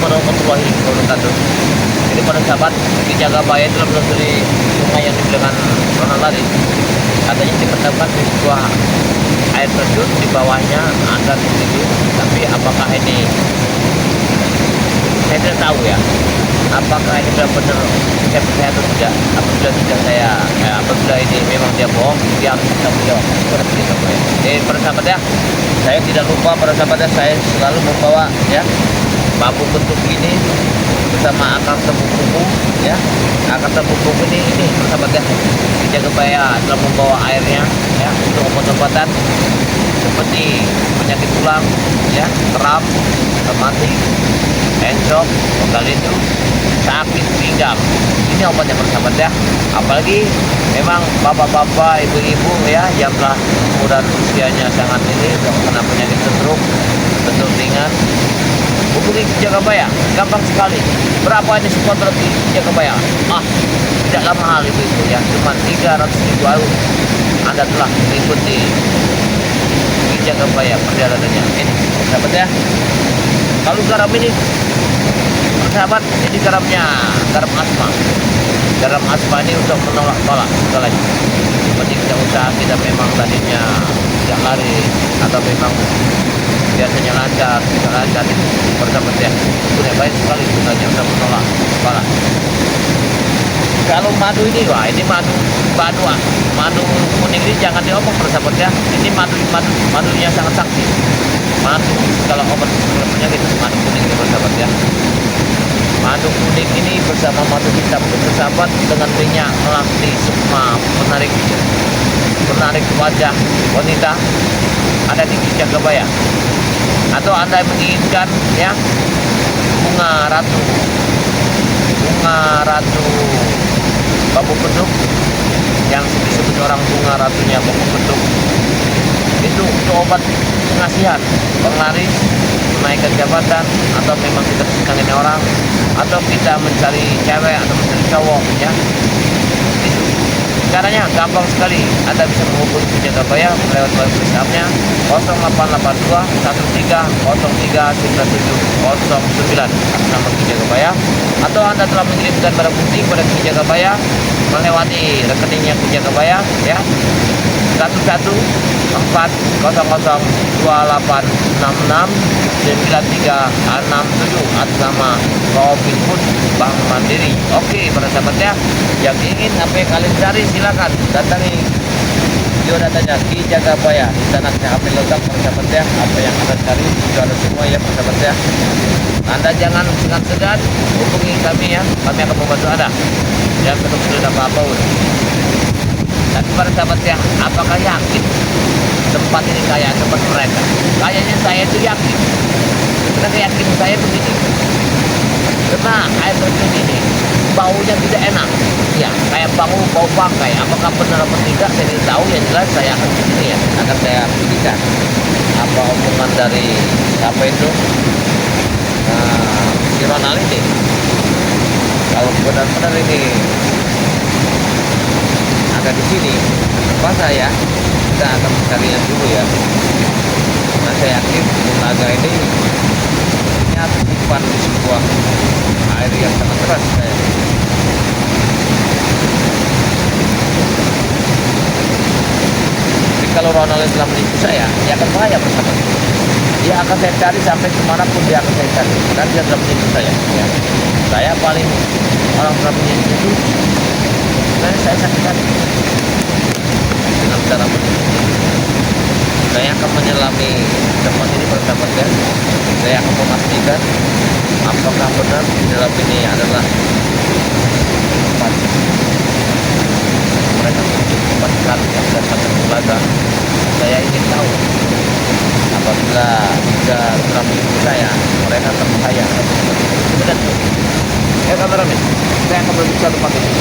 warahmatullahi wabarakatuh. Jadi pada sahabat di Jagabaya itu menelusuri sungai yang dibilang Ronald tadi. Katanya ditemukan di sebuah air terjun, di bawahnya ada begitu. Tapi apakah ini, saya tidak tahu ya. Apakah ini benar-benar saya percaya atau tidak? Apabila tidak apabila ini memang dia bohong, dia harus bisa menjawab. Jadi para sahabat ya, saya tidak lupa para sahabat ya, saya selalu membawa ya bambu bentuk ini bersama akar tebu-tebu ya. Akar tebu-tebu ini para sahabat ya, di Jagabaya telah membawa airnya ya untuk obat-obatan seperti penyakit tulang ya, kram, rematik, encok, pegal itu, sakit pinggang. Ini obatnya persahabat ya. Apalagi memang bapak-bapak, ibu-ibu ya yang telah muda usianya sangat ini kena penyakit stroke ringan, hubungi Jagabaya, gampang sekali. Berapa ini support di Jagabaya? Tidak lama hal itu ya, cuma 300.000 Anda telah mengikuti di Jagabaya perjalanannya. Ini sahabat ya. Kalau garam ini sahabat, ini garam asma. Garam asma ini untuk menolak balak segalanya. Seperti kita usaha kita memang tadinya tidak lari atau memang biasanya lancar, tidak lancar itu persahabat ya. Sudah baik sekali sebenarnya untuk menolak balak. Kalau madu ini, wah ini madu kuning ini jangan diomong persahabat ya. Ini madunya sangat sakti. Madu kalau obat penyakit madu kuning ini persahabat ya. Madu kuning ini bersama madu hitam bersahabat dengan minyak melati semua menarik wajah wanita ada di Jagabaya. Atau Anda menginginkan ya bunga ratu bambu beduk yang disebut orang bunga ratunya bambu beduk, itu untuk obat pengasihan, penglaris, menaikkan jabatan, atau memang kita senangin orang, atau kita mencari cewek atau mencari cowok ya. Itu caranya gampang sekali. Anda bisa menghubungi ke Jagabaya lewat WhatsApp-nya 0882 13 03 9709 atas nama Ki Jagabaya. Atau Anda telah mengirimkan barang bukti kepada Ki Jagabaya melewati rekeningnya Ki Jagabaya ya, 112866937 atas nama Robin Hood Bank Mandiri. Oke para sahabat ya, yang ingin apa yang kalian cari silakan datangi video datanya di Jagabaya. Di sana saya ambil lengkap para sahabat ya, apa yang Anda cari itu ada semua ya para sahabat ya. Anda jangan segan-segan hubungi kami ya, kami akan membantu Anda. Jangan kesulitan apa-apa. Tapi para sahabat ya, apakah yakin tempat ini kayak tempat mereka? Kayaknya saya itu yakin. Karena keyakinan saya begini. Karena air terjun ini baunya tidak enak. Ya, kayak bau bangkai. Apakah benar atau tidak saya tidak tahu. Yang jelas saya akan begini ya, akan saya buktikan apa omongan dari apa itu si Ronald ini. Kalau benar-benar ini ada di sini, apa saya kita akan mencarinya dulu ya. Nah saya yakin naga ini harus disimpan di sebuah air yang sangat keras kayak. Jadi kalau Ronald telah menipu saya, dia akan bahaya bersama. Dia akan saya cari sampai kemanapun dia akan saya cari. Dan dia telah menipu saya. Ya. Saya paling orang telah menipu itu. Saya sakit hati dengan cara menipu. Saya akan menyelami tempat ini bersama ya. Saya akan memastikan apakah benar di dalam ini adalah tempat mereka tempat kami yang datang ke lembaga. Saya ingin tahu apabila jika telah menipu saya, mereka akan bahaya. Kemudian kameramen, saya akan berbicara tempat ini.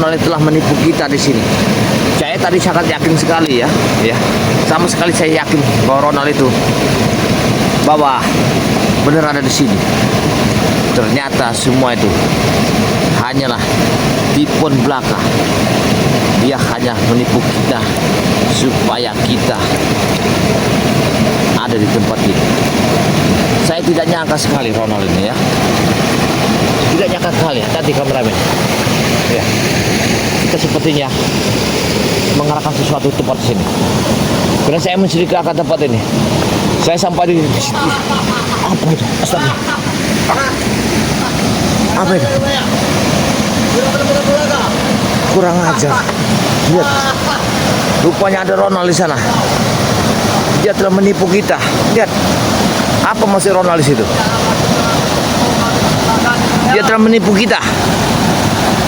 Ronald telah menipu kita di sini. Saya tadi sangat yakin sekali ya. Sama sekali saya yakin bahwa Ronald itu bahwa benar ada di sini. Ternyata semua itu hanyalah tipuan belaka. Dia hanya menipu kita supaya kita ada di tempat ini. Saya tidak nyangka sekali Ronald ini ya. Tidak nyangka sekali. Tadi kameramen. Ya. Kita sepertinya mengarahkan sesuatu tempat sini. Karena saya mencurigakan tempat ini. Saya sampai di situ. Apa itu? Astaga. Apa itu? Kurang ajar. Lihat. Rupanya ada Ronald di sana. Dia telah menipu kita. Lihat. Apa masih Ronald di situ? Dia telah menipu kita.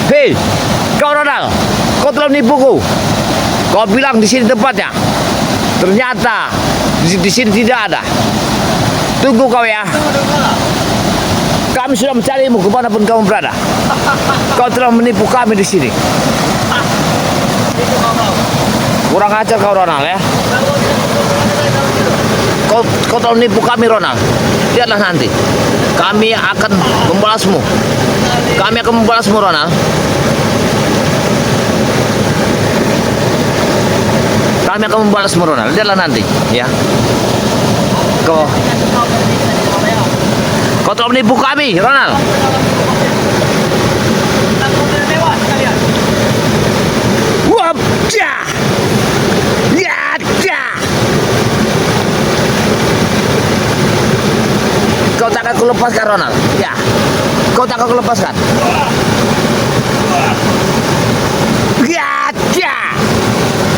Hei, kau Ronald, kau telah menipuku. Kau bilang di sini tempatnya. Ternyata di sini tidak ada. Tunggu kau ya. Kami sudah mencarimu kemanapun kamu berada. Kau telah menipu kami di sini. Kurang ajar kau Ronald ya. Kau telah menipu kami Ronald. Lihatlah nanti. Kami akan membalasmu. Kami akan membalasmu Ronald. Kami akan membalasmu Ronald. Lihatlah nanti ya. Kau telah menipu kami Ronald. Wap, ya. Ya, ya. Kau tak akan kulepaskan Ronald. Ya. Kau tak akan kulepaskan. Ya, ya.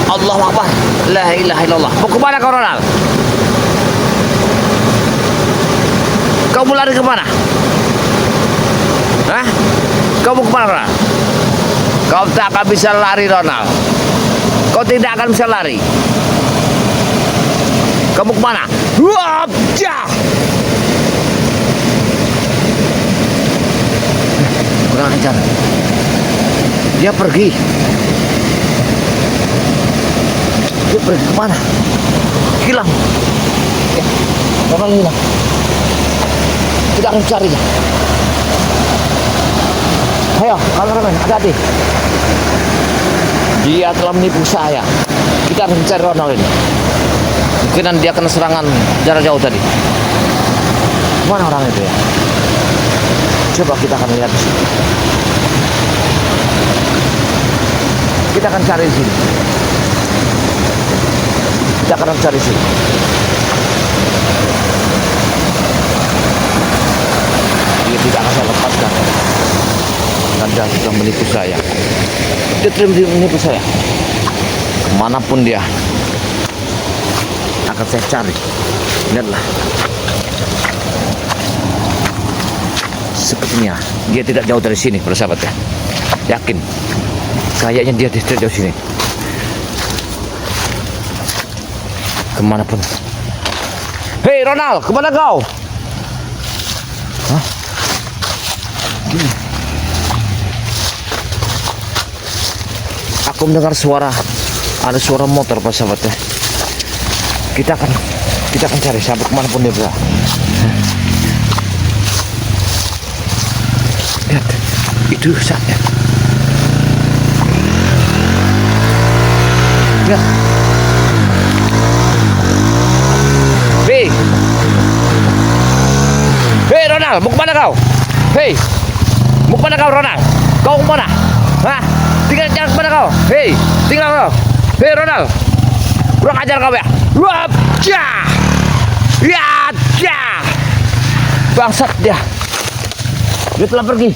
Allahu Akbar. La ilaha illallah. Mau kemana kau Ronald? Kau mau lari kemana? Hah? Kau mau kemana Ronald? Kau tak akan bisa lari Ronald. Kau tidak akan bisa lari. Kau mau kemana? Wah, ya. Kurang ajar. Dia pergi. Dia pergi kemana? Hilang. Ya, Ronald hilang. Kita akan carinya. Ayo, kameramen, hati-hati. Dia telah menipu saya. Kita harus mencari Ronald ini. Mungkin dia kena serangan jarak jauh tadi. Mana orang itu ya? Coba kita akan lihat di sini. Kita akan cari di sini. Kita akan cari di sini. Dia tidak akan saya lepaskan. Karena dia sudah menipu saya. Dia telah menipu saya. Kemanapun dia akan saya cari. Lihatlah. Sepertinya dia tidak jauh dari sini, persahabat ya. Yakin. Kayaknya dia tidak jauh sini. Kemanapun. Hei Ronald, kemana kau? Hah? Gini. Aku mendengar suara, ada suara motor, persahabat ya. Kita akan cari sampai kemanapun dia berada. Lihat, itu saatnya. Lihat. Hei, hei Ronald, mau kemana kau? Hei, mau kemana kau Ronald? Kau kemana? Hah? Tinggal jalan kemana kau? Hei, tinggal kau. Hei Ronald, kurang ajar kau ya. Wap, ya, ya, ya. Bangsat dia. Dia telah pergi.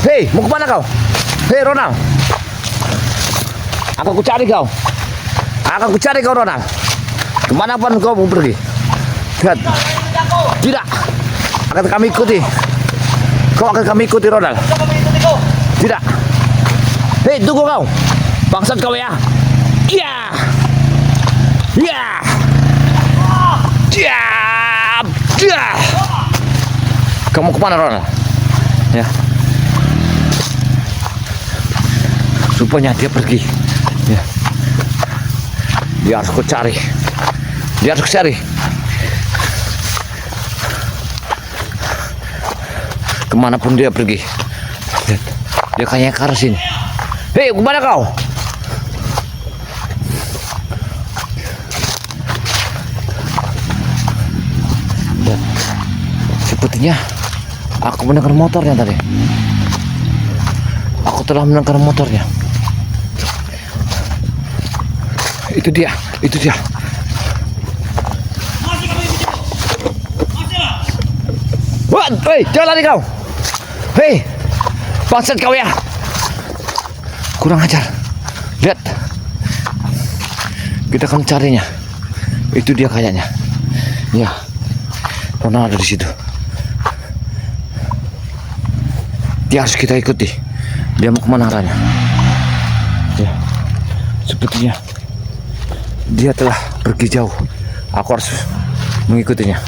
Hei, mau kemana kau? Hei Ronald, akan ku cari kau. Akan ku cari kau Ronald. Kemanapun kau mau pergi. Lihat. Tidak. Akan kami ikuti. Kau akan kami ikuti Ronald. Tidak. Hei, tunggu kau. Bangsat kau ya. Iya. Iya. Iya. Iya. Kamu kemana Ronald? Ya. Rupanya dia pergi. Ya. Dia harus ku cari. Dia harus ku cari. Kemanapun dia pergi. Lihat. Dia kayaknya ke arah sini. Hei, kemana kau? Lihat. Sepertinya aku mendengar motornya tadi. Aku telah mendengar motornya. Itu dia, itu dia. Wah, hei, jangan lari kau. Hei, bangsat kau ya. Kurang ajar. Lihat. Kita akan carinya. Itu dia kayaknya. Ya. Ronald ada di situ. Dia harus kita ikuti. Dia mau kemana arahnya? Ya. Sepertinya dia telah pergi jauh. Aku harus mengikutinya.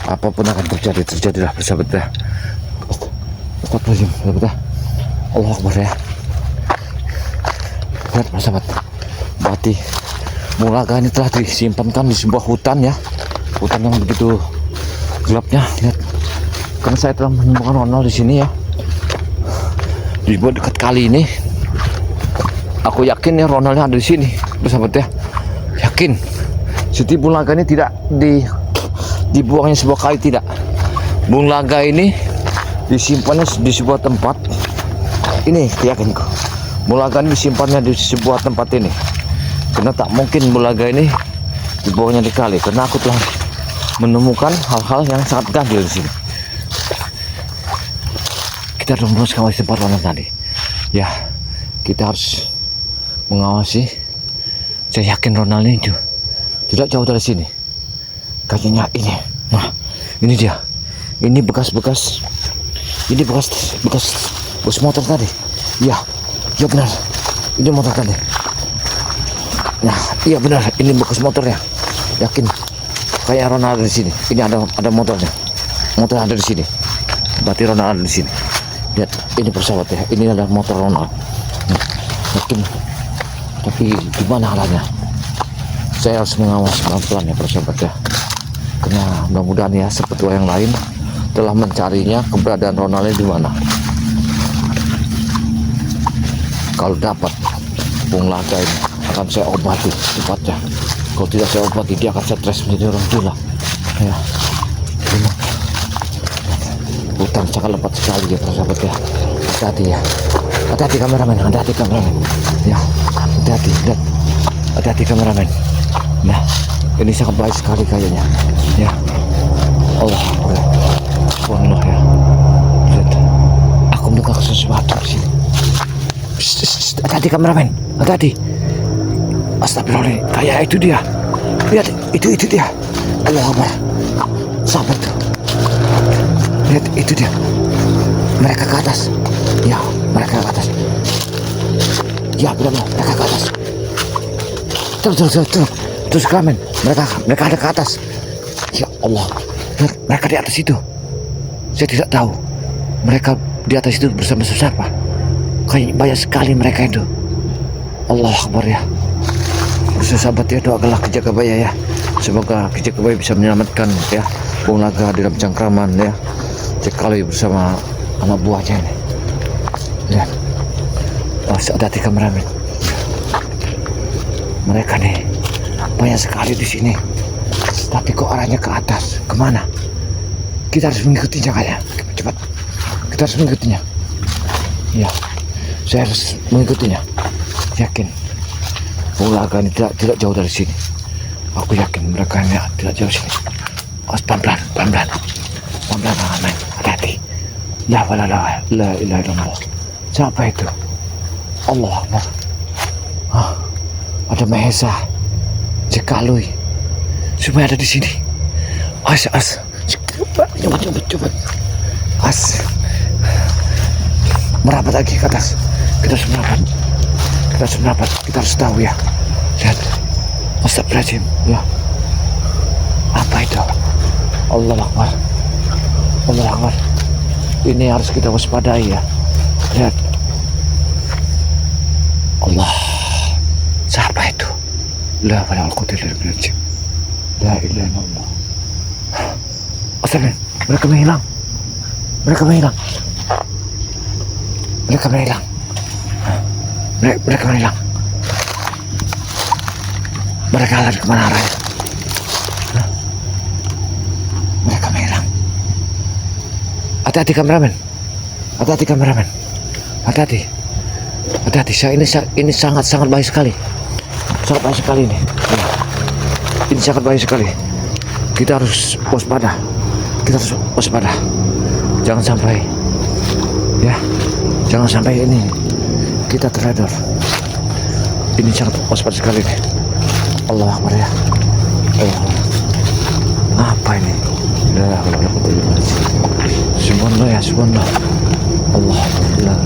Apapun akan terjadi, terjadilah bersahabat ya. Astagfirullahaladzim, Allah Akbar ya. Lihat bersahabat, berarti Mulaga ini telah disimpankan di sebuah hutan ya. Hutan yang begitu gelapnya. Lihat, karena saya telah menemukan Ronald di sini ya. Dibuat dekat kali ini. Aku yakin ya Ronaldnya ada di sini, bersahabat ya. Yakin. Siti Mulaga ini tidak dibuangnya sebuah kali, tidak. Mulaga ini disimpannya di sebuah tempat. Ini yakinku. Mulaga ini disimpannya di sebuah tempat ini. Karena tak mungkin Mulaga ini dibuangnya di kali. Karena aku telah menemukan hal-hal yang sangat ganjil di sini. Kita harus meneruskan tempat Ronald tadi. Ya, kita harus mengawasi. Saya yakin Ronald ini tidak jauh dari sini. Kayaknya ini. Nah, ini dia. Ini bekas-bekas. Ini bekas motor tadi. Ya, ya benar. Ini motor tadi. Nah, iya benar. Ini bekas motornya. Yakin. Kayak Ronald ada di sini. Ini ada motornya. Motor ada di sini. Berarti Ronald ada di sini. Lihat, ini persahabat ya. Ini adalah motor Ronald. Nah, yakin. Tapi di mana arahnya? Saya harus mengawasi pelan-pelan ya persahabat ya. Karena mudah-mudahan ya seperti yang lain telah mencarinya keberadaan Ronaldnya di mana. Kalau dapat Mulaga ini akan saya obati cepatnya. Kalau tidak saya obati dia akan stres menjadi orang gila. Ya, ini hutan sangat lebat sekali ya persahabat ya. Hati-hati ya. Hati-hati kameramen, hati-hati kameramen. Ya, hati-hati, lihat. Hati-hati kameramen. Nah, ini sangat baik sekali kayaknya. Ya, Allah, Allah ya. Lihat, aku mendengar sesuatu di sini. Hati-hati kameramen, hati-hati. Astagfirullah, kayak itu dia. Lihat, itu dia. Allah Akbar. Sabar tuh. Lihat, itu dia. Mereka ke atas. Ya, mereka ke atas. Ya, benar, mereka ke atas. Terus kameramen, mereka ada ke atas. Ya Allah, mereka di atas itu. Saya tidak tahu mereka di atas itu bersama siapa. Kayak banyak sekali mereka itu. Allah Akbar ya. Sahabat ya, doakanlah Kejakabaya ya. Semoga Kejakabaya bisa menyelamatkan ya Mulaga dalam cengkraman ya. Sekali bersama anak buahnya ini. Lihat, hati-hati kameramen. Mereka nih banyak sekali di sini. Tapi kok arahnya ke atas? Kemana? Kita harus mengikutinya kayaknya. Cepat. Kita harus mengikutinya. Ya, saya harus mengikutinya. Yakin. Mulaga ini tidak jauh dari sini. Aku yakin mereka ini tidak jauh sini. Pelan-pelan, pelan-pelan. Pelan-pelan, aman. Hati-hati. La ilaha illallah. Siapa itu? Allah Akbar. Ada Mahesa, Jekalui, semua ada di sini. Cepat. Merapat lagi ke atas. Kita harus merapat. Kita harus tahu ya. Lihat. Astagfirullahaladzim. Ya. Apa itu? Allah Akbar. Ini harus kita waspadai ya. Lihat. La wala quwwata illa billah. La ilaha illallah. Astagfirullah. Mereka menghilang. Mereka menghilang. Mereka menghilang. Mereka menghilang. Mereka lari kemana arahnya? Mereka menghilang. Hati-hati kameramen. Hati-hati kameramen. Hati-hati. Hati-hati. Ini sangat baik sekali. Sangat baik sekali ini. Ini sangat baik sekali. Kita harus waspada. Kita harus waspada. Jangan sampai, ya, jangan sampai ini kita terledor. Ini sangat waspada sekali nih. Allah Akbar ya. Allah. Apa ini? Subhanallah ya, subhanallah. Allah Akbar.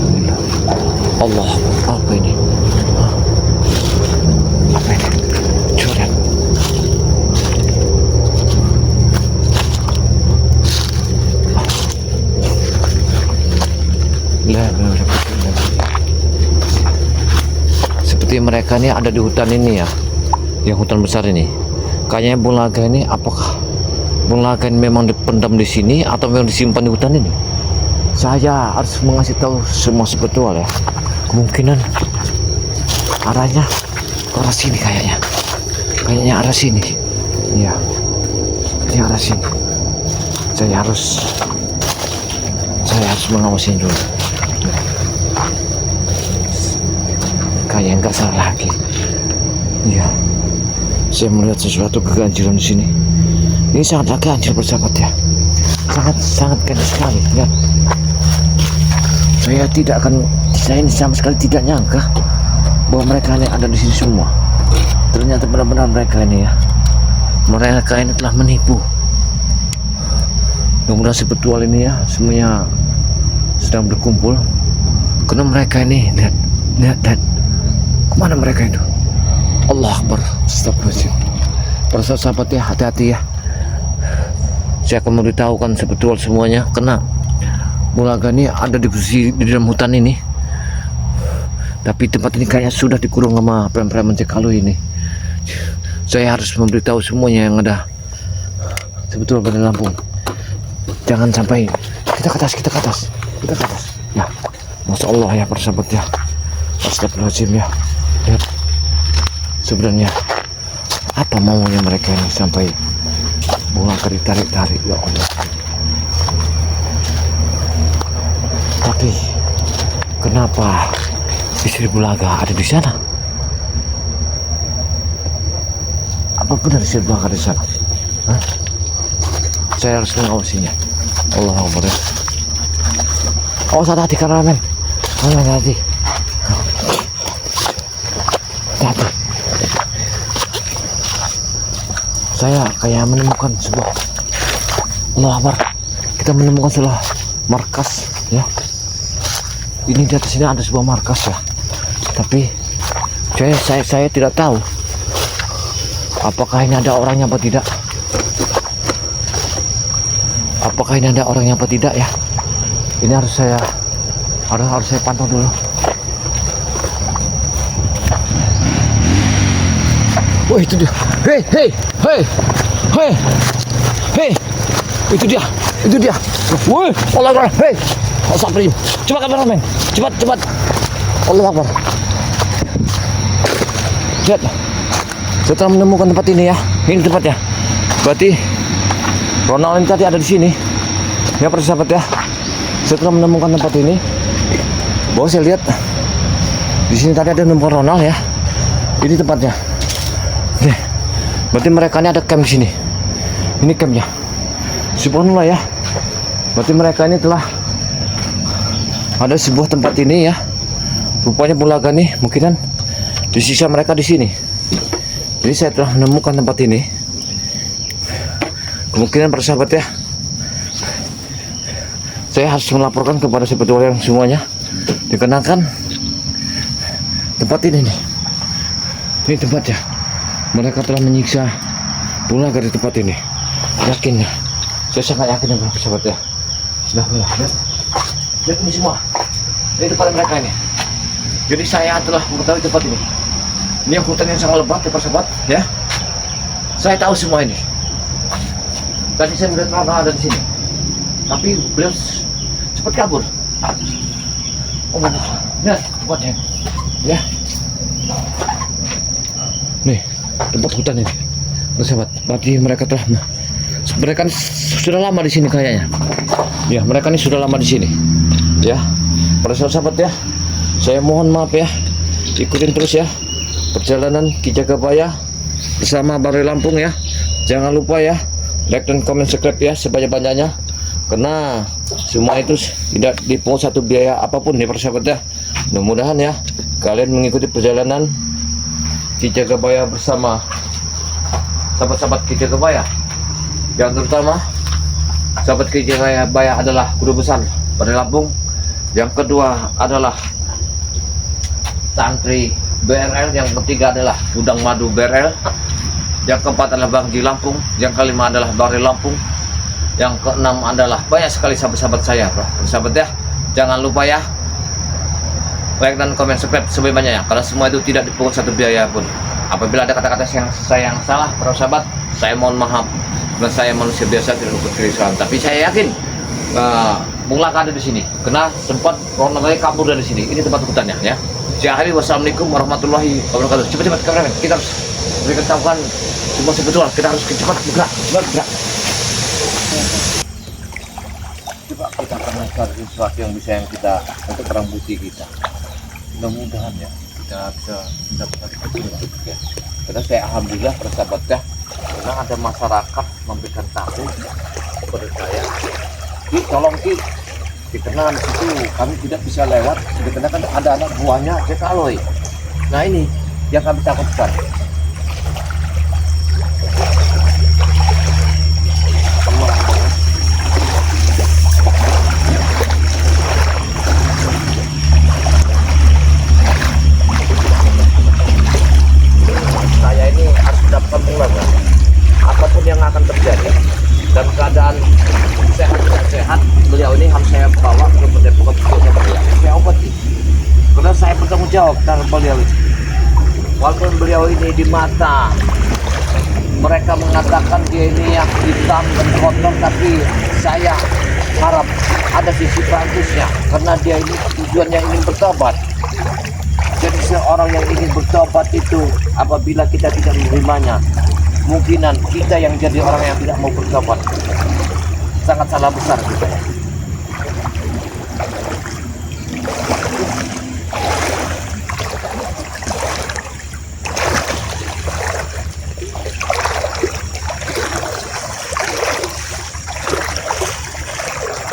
Allah Akbar. Apa ini? Apa ini? Coba. Seperti mereka ini ada di hutan ini ya, yang hutan besar ini. Kayaknya burung naga ini, apakah burung naga ini memang dipendam di sini atau memang disimpan di hutan ini? Saya harus mengasih tahu semua sebetulnya ya. Kemungkinan arahnya ke arah sini kayaknya. Kayaknya arah sini. Iya. Ini arah sini. Saya harus mengawasi dulu. Kayaknya nggak salah lagi. Iya. Saya melihat sesuatu keganjilan di sini. Ini sangatlah ganjil bersahabat ya. Sangat ganjil sekali. Ya. Saya ini sama sekali tidak nyangka bahwa mereka ini ada di sini semua. Ternyata benar-benar mereka ini ya. Mereka ini telah menipu. Mudah-mudahan sebetulnya ini ya semuanya sedang berkumpul. Karena mereka ini lihat kemana mereka itu? Allah Akbar. Astagfirullahaladzim. Para sahabat ya, hati-hati ya. Saya akan memberitahukan sebetulnya semuanya. Karena Mulaga ini ada di dalam hutan ini. Tapi tempat ini kayaknya sudah dikurung sama preman-preman Cekalu ini. Saya harus memberitahu semuanya yang ada sebetulnya pada Lampung. Jangan sampai kita ke atas. Ya, Masya Allah ya para sahabat ya. Astagfirullahaladzim ya. Lihat. Sebenarnya apa maunya mereka ini sampai Mulaga ditarik-tarik ya Allah. Tapi kenapa istri Mulaga ada di sana? Apa benar istri Mulaga di sana? Hah? Saya harus mengawasinya. Allah Akbar ya. Oh, hati-hati kameramen. Hati-hati. Hati. Saya kayak menemukan sebuah, Allah Akbar, kita menemukan sebuah markas ya. Ini di atas sini ada sebuah markas ya. Tapi saya tidak tahu apakah ini ada orangnya apa tidak. Apakah ini ada orangnya apa tidak ya. Ini harus saya pantau dulu. Oh, itu dia. Hei. Itu dia. Woi, Allah Akbar. Hei. Astagfirullah. Cepat kameramen. Cepat. Allah Akbar. Lihat. Setelah menemukan tempat ini ya. Ini tempatnya. Berarti Ronald ini tadi ada di sini. Ya persahabat ya. Setelah menemukan tempat ini, bahwa saya lihat di sini tadi ada nomor Ronald ya. Ini tempatnya. Nih, berarti mereka ini ada camp di sini. Ini campnya. Subhanallah ya. Berarti mereka ini telah ada sebuah tempat ini ya. Rupanya Mulaga nih, mungkinan disisa mereka di sini. Jadi saya telah menemukan tempat ini. Kemungkinan persahabat ya. Saya harus melaporkan kepada sebetulnya semuanya. Dikenakan tempat ini nih. Ini tempatnya. Mereka telah menyiksa Mulaga di tempat ini. Yakin ya. Saya sangat yakin ya persahabat ya. Sudah lihat ini semua. Ini tempat mereka ini. Jadi saya telah mengetahui tempat ini. Ini hutan yang sangat lebat ya persahabat ya. Saya tahu semua ini. Tadi saya melihat orang ada di sini, tapi beliau cepat kabur. Oh, lihat tempatnya, ya. Nih tempat hutan ini, persahabat. Berarti mereka sudah lama di sini kayaknya. Ya, mereka ini sudah lama di sini. Ya, para sahabat ya. Saya mohon maaf ya. Ikutin terus ya perjalanan Ki Jagabaya bersama Baroy Lampung ya. Jangan lupa ya like dan komen subscribe ya sebanyak-banyaknya, karena semua itu tidak dipungut satu biaya apapun ya persahabat ya. Mudah-mudahan ya kalian mengikuti perjalanan Ki Jagabaya bersama sahabat-sahabat Ki Jagabaya. Yang terutama sahabat Ki Jagabaya adalah guru besar Baroy Lampung. Yang kedua adalah santri BRL, yang ketiga adalah Gudang Madu BRL, yang keempat adalah Bangji Lampung, yang kelima adalah Baroy Lampung, yang keenam adalah banyak sekali sahabat-sahabat saya, bro. Sahabat ya, jangan lupa ya like dan komen subscribe sebanyak-banyaknya, karena semua itu tidak dipungut satu biaya pun. Apabila ada kata-kata yang salah, para sahabat, saya mohon maaf, karena saya manusia biasa, tidak luput kesalahan. Tapi saya yakin Mulaka ada di sini, karena sempat orang kabur dari sini. Ini tempat hutannya ya. Saya akhiri, wassalamualaikum warahmatullahi wabarakatuh. Cepat-cepat kameramen, kita harus beritahukan semua sebetulnya. Kita harus cepat bergerak. Coba kita akan mencari sesuatu yang kita untuk barang bukti kita. Mudah-mudahan ya kita bisa mendapatkan petunjuk ya. Karena saya alhamdulillah persahabat ya, karena ada masyarakat memberikan tahu kepada saya, Ki, tolong Ki, karena di situ kami tidak bisa lewat, karena kan ada anak buahnya Cekaloy. Nah ini yang kami takutkan. Saya ini harus mendapatkan pengalaman apapun yang akan terjadi, dan keadaan sehat tidak sehat beliau ini harus saya bawa ke pendepokan beliau. Saya obati, karena saya bertanggung jawab terhadap beliau ini. Walaupun beliau ini di mata mereka mengatakan dia ini yang hitam dan kotor, tapi saya harap ada sisi bagusnya, karena dia ini tujuannya ingin bertobat. Jadi seorang yang ingin bertobat itu, apabila kita tidak menerimanya, kemungkinan kita yang jadi orang yang tidak mau bertobat. Sangat salah besar kita ya.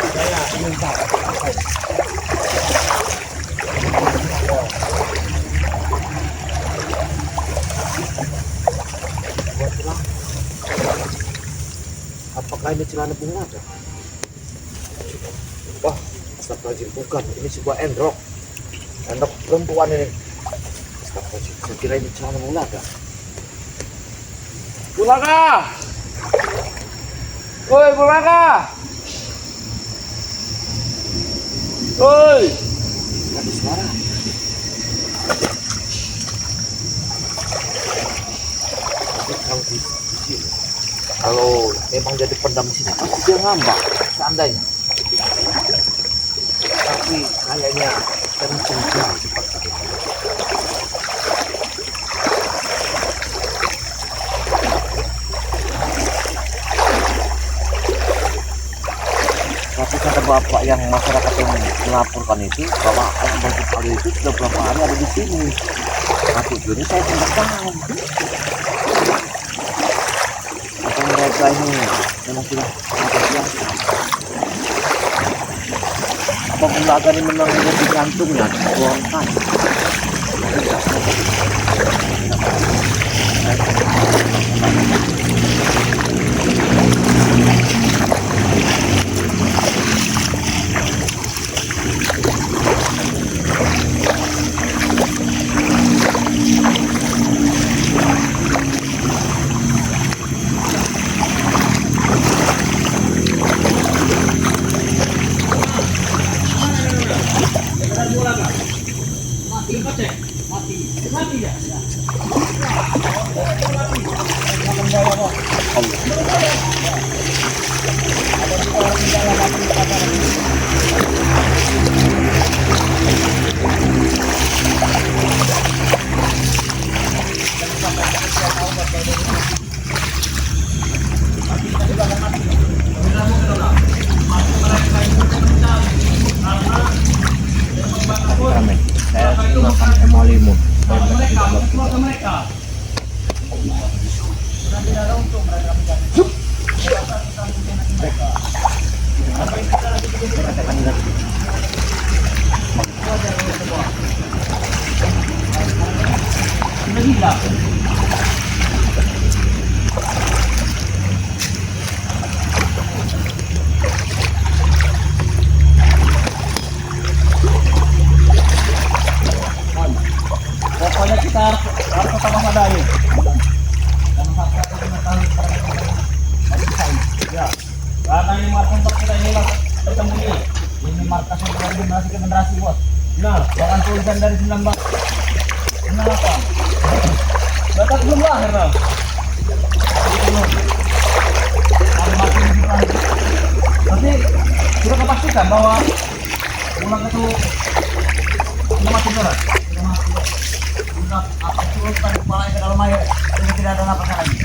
Saya minta apakah ini celana bunga ada? Wah, astagfirullahaladzim, bukan, ini sebuah endrok perempuan ini. Astagfirullahaladzim, saya kira ini celana Mulaka. Mulaka! Woi, Mulaka! Woi! Ada suara. Kalau di sini, kalau memang jadi pendam di sini, pasti dia ngambak seandainya. Tapi kayaknya kenceng seperti itu. Tapi kata bapak yang masyarakat yang melaporkan itu, bahwa anak bangkit kali itu sudah berapa hari ada di sini. Nah tujuannya saya tidak tahu. Atau mereka ini memang sudah ada biasa. Apa Mulaka ini memang ada di kantungnya, dituangkan. Mati ya. Kami, saya makan emolimu. Pokoknya kita harus tetap waspadai. Jangan sampai ada yang mengetahui ya. Karena ini markas tempat kita ini bertemu ini. Ini markas yang dari generasi ke generasi, bos. Nah, jangan tulisan dari 19. Kenapa? Batak belum lahir, nah. Belum. Ada mati di sini. Tapi sudah kepastikan bahwa ulang itu sudah mati beneran. Apa turunkan kepalanya ke dalam air sehingga tidak ada napas lagi.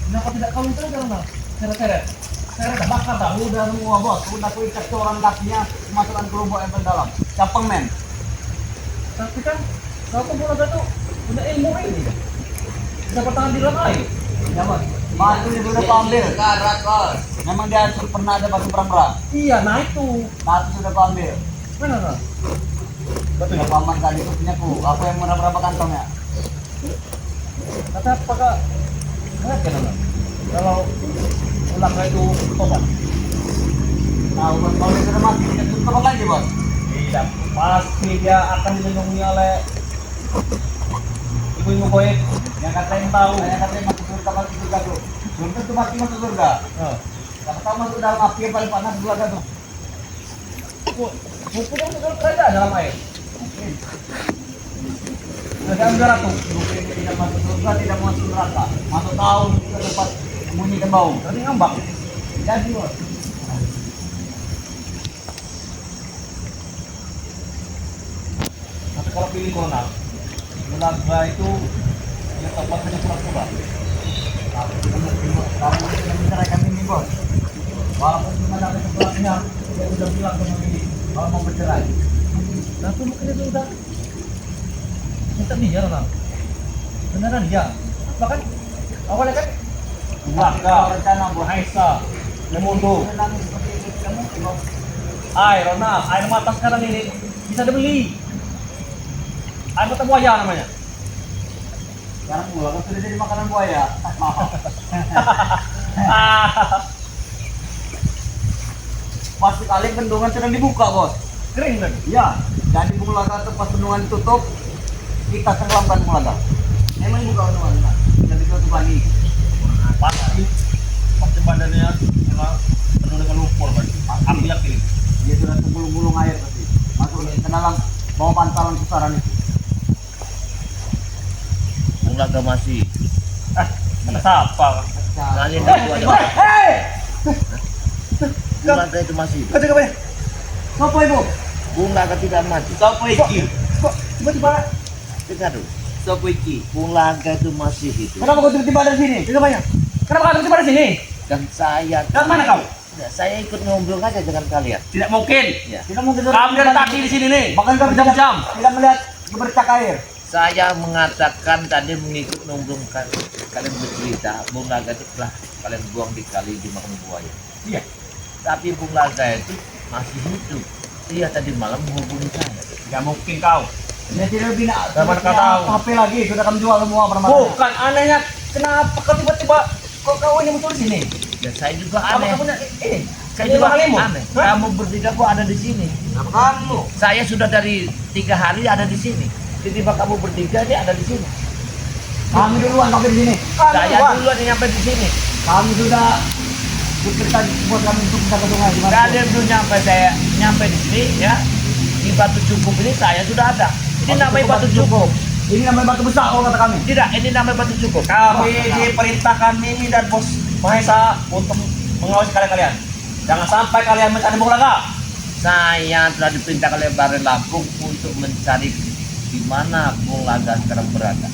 Kenapa tidak kau itu dalam seret-seret? Seret bakar dah, udah semua bos. Udah aku ikat orang kakinya masukkan ke lubuk yang dalam. Capeng men. Tapi kan kau tuh bola tuh punya ilmu ini. Dapat tangan di dalam air. Ya bos. Batu ini sudah kau ambil. Karat bos. Memang dia pernah ada batu perang-perang. Iya, nah itu. Batu sudah kau ambil. Mana nah? Betul ya paman tadi itu punya ku. Aku yang meraba-raba kantongnya. Kata apakah enggak kenapa? Kalau ulang itu tobat. Nah, bos kalau dia sudah mati, dia tutup tobat lagi bos. Tidak, pasti dia akan dilindungi oleh ibu-ibu goib yang katanya tahu. Yang katanya masuk surga masuk surga tuh. Belum tentu mati masuk surga. Kalau tahu masuk dalam api yang paling panas surga tuh. Buku dong sudah kerja dalam air. Ada udara tuh, tidak masuk surga, tidak masuk neraka, masuk tahun ke tempat sembunyikan bau. Berarti ngambang. Jadi bos. Tapi kalau pilih Ronald, Bulaga itu yang tempat hanya pura-pura. Tapi kamu sudah menceraikan ini bos. Walaupun cuma sampai setelahnya, dia sudah bilang sama ini kalau mau bercerai. Nah, tuh mungkin itu udah minta dia Ronald. Beneran dia. Bahkan awalnya kan Bulaga, rencana Bu Haisa, Lemundo. Ronald, air mata sekarang ini bisa dibeli. Air mata buaya namanya. Sekarang Bulaga sudah jadi makanan buaya. Pas sekali bendungan sedang dibuka bos. Kering kan? Iya. Jadi Bulaga tempat bendungan tutup, kita tenggelamkan Bulaga. Emang buka bendungan kan? Jadi tutup lagi. Pasti badannya memang penuh dengan lumpur kan? Ambil yakin. Dia sudah tergulung-gulung air pasti. Masuk ke dalam bawah pantalan pusaran itu. Bulaga masih. Ada siapa? Kalian itu ada. Bulaga itu masih. Kata apa ya? Siapa ibu? Bulaga tidak mati. Siapa iki? Kok tiba-tiba? Dengar dulu. Siapa iki? Bulaga itu masih hidup. Kenapa kau tiba-tiba ada di sini? Kenapa ya? Kenapa kau tiba-tiba di sini? Dan saya. Dan mana kau? Ya, saya ikut ngobrol aja dengan kalian. Tidak mungkin. Ya. Tidak mungkin. Kamu dari tadi di sini nih, Bahkan kau berjam-jam. tidak melihat bercak air. Saya mengatakan tadi mengikut nombrongkan kalian bercerita Bulaga itu telah kalian buang di kali dimakan buaya. Iya. Tapi Bulaga itu masih hidup. Dia tadi malam menghubungi saya. Tidak mungkin kau. Dia tidak bina. Bagaimana kau tahu? HP lagi sudah kami jual semua permainan. Bukan anehnya, kenapa kau tiba-tiba kau ini muncul di sini? Ya saya juga Apa aneh. kau punya ini? Saya Ini juga halimu? aneh. Hah? Kamu bertiga kok ada di sini? Kenapa kamu? Saya sudah dari 3 hari ada di sini. Tiba-tiba kamu bertiga dia ada di sini. Kami duluan sampai di sini. Saya duluan yang nyampe di sini. Kami sudah bercerita buat kami untuk bisa ke sungai. Gimana? Kalian belum nyampe, saya nyampe di sini ya. Di Batu Cukup ini saya sudah ada. Ini namanya Batu Cukup. Ini namanya batu besar kalau kata kami. Tidak, ini namanya batu cukup. Kami diperintahkan Mimi dan Bos Mahesa untuk mengawasi kalian. Jangan sampai kalian mencari Bulaga. Saya telah diperintahkan oleh Bare Lampung untuk mencari di mana Bulaga sekarang berada.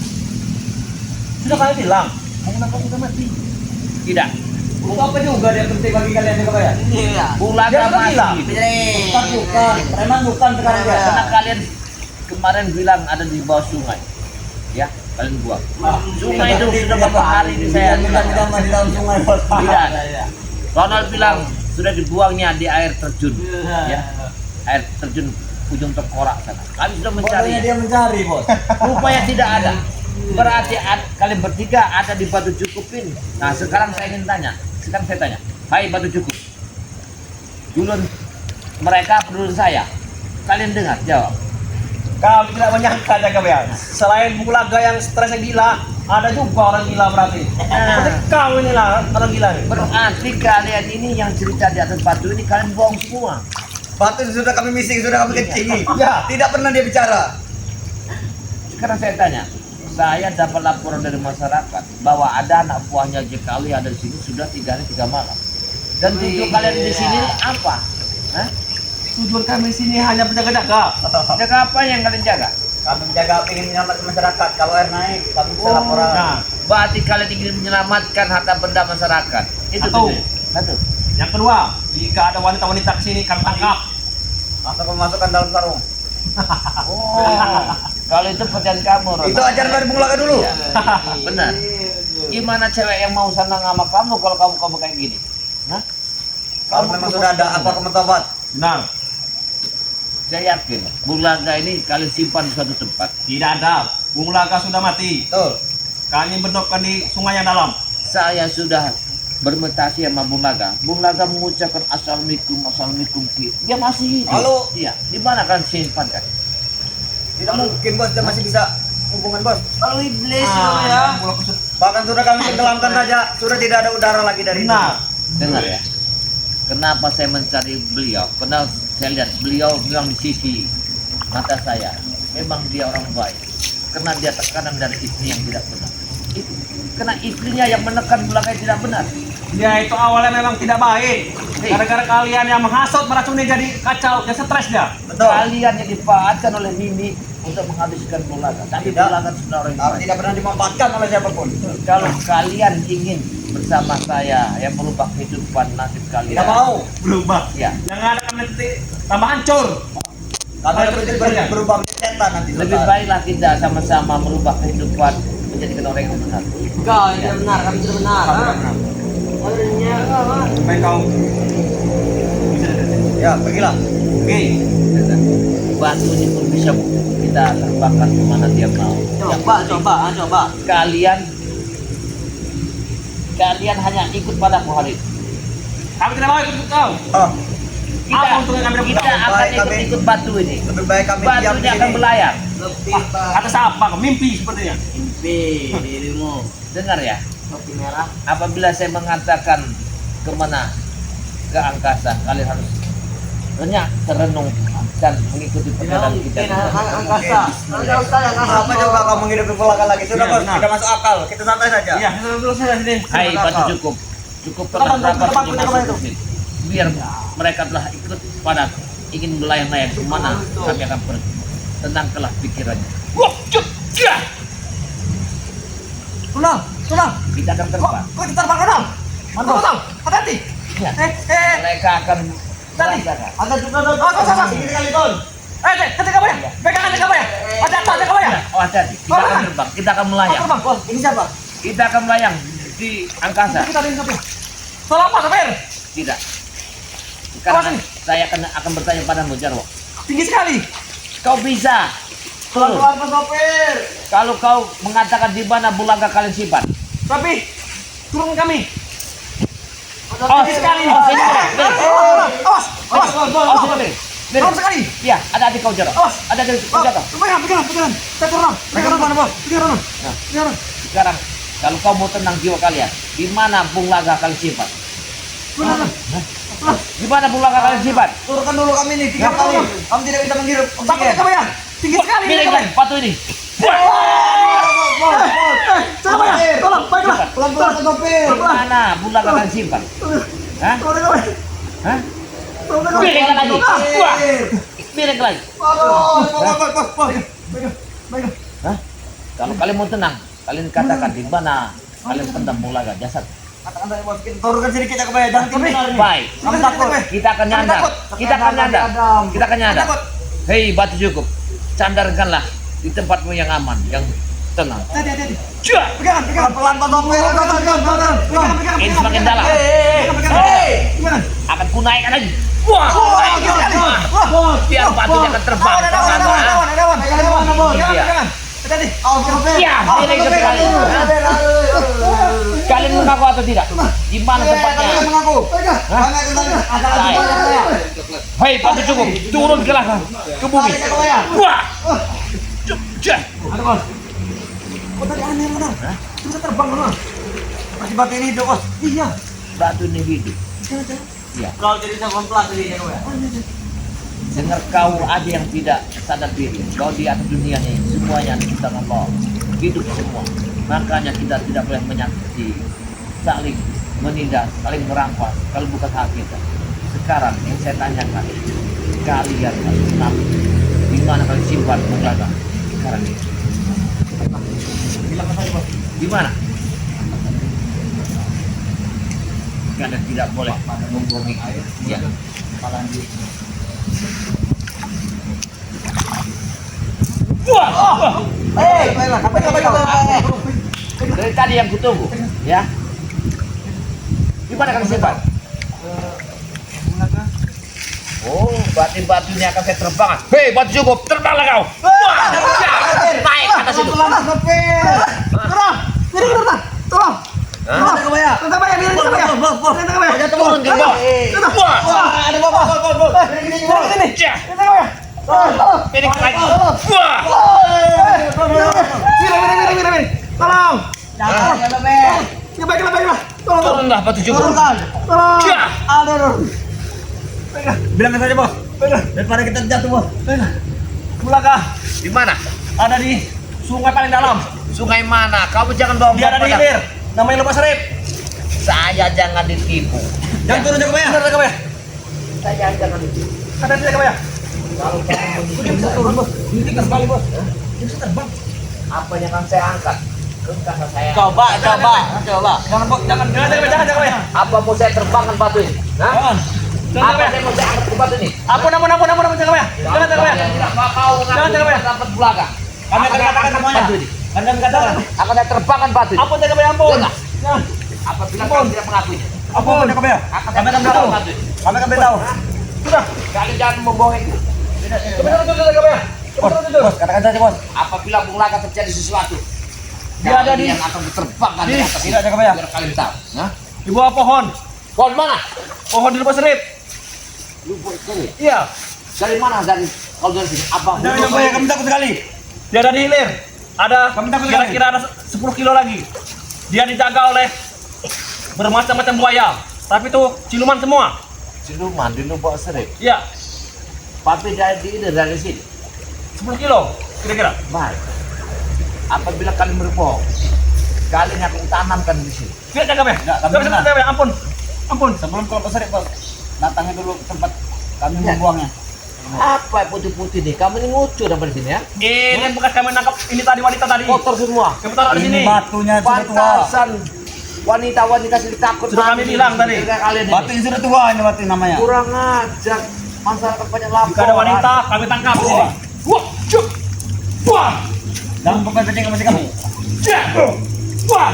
Sudah kalian bilang, kenapa sudah mati? Tidak, Untuk apa juga dia penting bagi kalian juga ya? Iya. Bulaga Dia sudah masih bilang. hidup. Bukan, preman bukan sekarang ya. Karena kalian kemarin bilang ada di bawah sungai, ya kalian buang. Sungai itu sudah beberapa hari ini saya di dalam sungai Bos. tidak. Ronald bilang sudah dibuangnya di air terjun, ya air terjun ujung tengkorak sana. Kami sudah mencari. Pokoknya dia mencari Bos. Rupanya tidak ada. Berarti kalian bertiga ada di batu cukupin. Nah sekarang saya ingin tanya. Sekarang saya tanya. Hai batu cukup. Dulun mereka pedulun saya. Kalian dengar jawab. Kami tidak menyangka ya kalian. Selain Bulaga yang stresnya gila, ada juga orang gila berarti. Seperti kau inilah orang gila. Berarti kalian ini yang cerita di atas batu ini kalian bohong semua. Batu sudah kami missing, sudah kami kencingi. Ya. Tidak pernah dia bicara. Sekarang saya tanya. Saya dapat laporan dari masyarakat bahwa ada anak buahnya JKW ada di sini sudah 3 hari 3 malam. Dan tujuan kalian di sini apa? Hah? Tujuan kami sini hanya berjaga-jaga. Jaga apa yang kalian jaga? Kami menjaga ingin menyelamatkan masyarakat. Kalau air naik, kami bisa laporan. Nah, Berarti kalian ingin menyelamatkan harta benda masyarakat. Itu Satu. tujuan. Satu. yang kedua, jika ada wanita-wanita kesini kami tangkap. Atau memasukkan dalam sarung. Oh, kalau itu pekerjaan kamu, Ron. Itu ajaran dari Bulaga dulu. Iya, benar. Gimana cewek yang mau senang sama kamu kalau kamu kayak gini? Hah? Kalau memang sudah ada apa kamu tobat? Benar. Saya yakin Bulaga ini kalian simpan di suatu tempat. Tidak ada. Bulaga sudah mati. Betul. Kami berdokkan di sungai yang dalam. Saya sudah bermeditasi sama Bulaga. Bulaga mengucapkan assalamualaikum, assalamualaikum. Dia masih hidup. Halo. Iya. Di mana kan simpan kan? Tidak mungkin bos, dia masih bisa hubungan bos. Kalau iblis Ah, itu ya. Bulaga sudah. Bahkan sudah kami tenggelamkan saja, sudah tidak ada udara lagi dari itu. Benar. Dengar ya. Kenapa saya mencari beliau? Karena saya lihat beliau memang di sisi mata saya. Memang dia orang baik. Karena dia tekanan dari istri yang tidak benar. Karena istrinya yang menekan Bulaga yang tidak benar. Dia itu awalnya memang tidak baik. Gara-gara kalian yang menghasut meracuni jadi kacau, dia stres dia. Betul. Kalian yang dipaatkan oleh Mimi untuk menghabiskan Bulaga. Tapi Tidak. Bulaga sudah orang yang Kami baik. tidak pernah dimanfaatkan oleh siapapun. Kalau kalian ingin bersama saya yang merubah kehidupan nasib kalian. Tidak mau. Berubah. Ya. Yang ada kami nanti tambah hancur. Kami berubah menjadi setan nanti. Lebih Sultan. baiklah kita sama-sama merubah kehidupan menjadikan orang yang benar. Kau tidak benar, kami tidak benar. Kami ha? tidak benar. Adanya kau. Baik kau. Bisa. Ya, pergilah. Oke. Batu ini pun bisa kita terbakar kemana dia mau. Yang Coba, penting, coba. kalian hanya ikut padaku hari ini. Kami tidak mau ikut kau. Oh, Kita, Apa untungnya kami dapat? kita akan Baik, ikut kami- ikut batu ini. lebih baik kami diam Batunya di akan sini. berlayar. Lebih Atas apa? Mimpi sepertinya. mimpi dirimu. Dengar ya. Topi merah. Apabila saya mengatakan kemana ke angkasa, kalian harus terenung dan mengikuti Tidak perjalanan mungkin kita. angkasa. Tidak usah angkasa. Apa coba kau menghidupi Bulaga lagi? Sudah Ya, bos, benar. tidak masuk akal. Kita santai saja. Iya, kita dulu saja sini. Hai Tidak batu apa. cukup. Cukup Kenapa, pernah kenapa, dapat kenapa, masuk kenapa ke sini. Biar mereka telah ikut padaku. Ingin melayang-layang kemana kami akan pergi. Tenangkanlah pikirannya. Wah, cuk, ya. Tulang. Kita akan terbang. Kok kita terbang Ronald? Mantap. Hati-hati. Ya. Eh. Mereka akan Tadi. merasakan. Ada juga. Oh, sini kali kon. Hati kamu ya. Pegang hati kamu ya. Ada kamu ya. Oh, hati-hati. Kita akan terbang. Kita akan melayang. Terbang. Ini siapa? Kita akan melayang di angkasa. Kita ada yang siapa? Soal apa, Sopir? Tidak. Sekarang Apa sih? saya akan bertanya padamu, Jarwo. Tinggi sekali. Kau bisa turun. Keluar Pak Sopir. Kalau kau mengatakan di mana Bulaga kalian simpan. Tapi turun kami. Oh, Tinggi sekali. Oh, sini, Ber. Awas. Oh, sini, Ber. Ber. Turun sekali. Iya, ada adik kau Jarwo. Awas. Ada adik kau jatuh. Pegang. Saya turun. Pegang mana, Bos? Pegang. Nah. Sekarang kalau kau mau tenang jiwa kalian, di mana Bulaga kalian simpan? Di mana Bulaga kalian simpan? Turunkan dulu kami nih 3 Ya, kali. turun. Kami tidak bisa menghirup Takut oksigen. kamu ya? Tinggi sekali. Miring kamu. batu ini. Siapa ya? Tolong, baiklah. Pelan-pelan ke sopir. Mana Bulaga akan simpan? Hah? Tolong kami. Hah? Tolong kami. Pilih lagi. Wah. Pilih lagi. Baiklah. Hah? Kalau kalian mau tenang, kalian katakan di mana kalian pendam Bulaga jasad. Katakan saya bos, kita turunkan sedikit ya kebayang. Jangan tinggi benar ini. Baik. Kami takut. Kita akan nyandar. Kita akan nyandar. Kita akan nyandar. Hei batu cukup. Sandarkanlah di tempatmu yang aman, yang tenang. Hati-hati. Cua. Pegangan. Pelan-pelan Pak sopir. Pegangan. Ini semakin dalam. Pegangan. Akan kunaikkan lagi. Wah. Biar batunya akan terbang. Hati-hati. Ya, miring sekali. Kalian mengaku atau tidak? Di mana tempatnya? Hei, batu cukup. Turun ke belakang, ke bumi. Wah. Cek. Ada bos. Kok tadi aneh benar? Bisa terbang benar. Masih batu ini hidup bos. Iya. Batu ini hidup. Ya. Kalau jadi saya pelan tadi ya kebayang. Dengar kau ada yang tidak sadar diri. Kau di atas dunia ini semuanya diciptakan Allah. Hidup semua. Makanya kita tidak boleh menyakiti, saling menindas, saling merampas. Kalau bukan hak kita. Sekarang yang saya tanyakan, kalian harus tahu di mana kalian simpan Bulaga sekarang ini. Bilang saja bos. Di mana? Kalian tidak boleh membohongi ya. Wah! Dari tadi yang kutunggu, ya. Di mana kalian simpan? Oh, batu-batunya akan saya terbangkan. Hei, batu cukup, terbanglah kau. Wah! Naik ke atas itu. Tolong. Tolong. Turun ke bawah. Wah! Cah! Ini lagi. Wah! Tolong. Baiklah. Tolong. Turunlah batu cukup. Tolong. Cah! Bilang saja bos. Daripada kita jatuh bos. Bulaga Di mana? ada di sungai paling dalam. Sungai mana? Kamu jangan bawa Dia ada di hilir. Namanya Lupa Serip. Saya jangan ditipu. Jangan turun jaga bayang. Kebayang. Saya jangan ditipu. Ada di jaga bayang. Kalau kamu Bisa turun bos. Ini tinggal sekali bos. Bisa terbang. apa yang akan saya angkat? Karena saya. Coba. Jangan bos. Jangan jaga bayang. Apa mau saya terbangkan batu ini? Hah? Apa saya mau saya angkat ke batu ini? Ampun jaga bayang. Jangan jaga bayang. Kalian tidak mau Jangan, ngambil jangan. dapat Bulaga. Kami akan katakan semuanya. Batu ini. Kami akan katakan. Akan saya terbangkan batu ini. Ampun jaga bayang ampun. Jangan. Jangan. Apabila kalian tidak mengakuinya, Ampun jaga bayang. akan Kami akan saya beritahu. terbangkan batu ini. Kami akan beritahu. Sudah. Kalian jangan membohongi. Jaga bayang. Bos, katakan saja bos. Apabila Bulaga terjadi sesuatu, Dia ada di- kalian akan diterbangkan di atas ini. Tidak jaga bayang. Biar kalian tahu. Hah? Di bawah pohon. Pohon mana? Pohon di Lupa Serip. Lupa sekali. Iya. Dari mana? Dari kalau dari sini apa? Jangan jaga bayang. Kami takut sekali. Dia ada di hilir. Ada kira-kira ada 10 kilo lagi. Dia dijaga oleh bermacam-macam buaya. Tapi itu siluman semua. Siluman di Lubuk Serip. Iya. Tapi dari sini. 10 kilo kira-kira. Baik. Apabila kalian berbohong, kalian akan tanamkan di sini. Tidak jaga bayang. kami Tidak bisa benar. jaga bayang. Ampun. Ampun. Sebelum ke Lupa Serip bos, datangi dulu tempat kami Ya. membuangnya. Apa putih-putih nih? Kamu ini ngucur dari sini ya? Ini bekas kami nangkap ini tadi wanita tadi. Kotor semua. Kami taruh di sini. Ini batunya sudah tua. Pantasan wanita-wanita sini takut. Sudah kami mandi. bilang tadi. Ketika kalian ini. Batu ini sudah tua ini batu namanya. Kurang ajar. Masyarakat banyak lapor. Jika ada wanita, kami tangkap di sini. Wah, cuk. Wah, Jangan bukan penting kami. cek. Wah,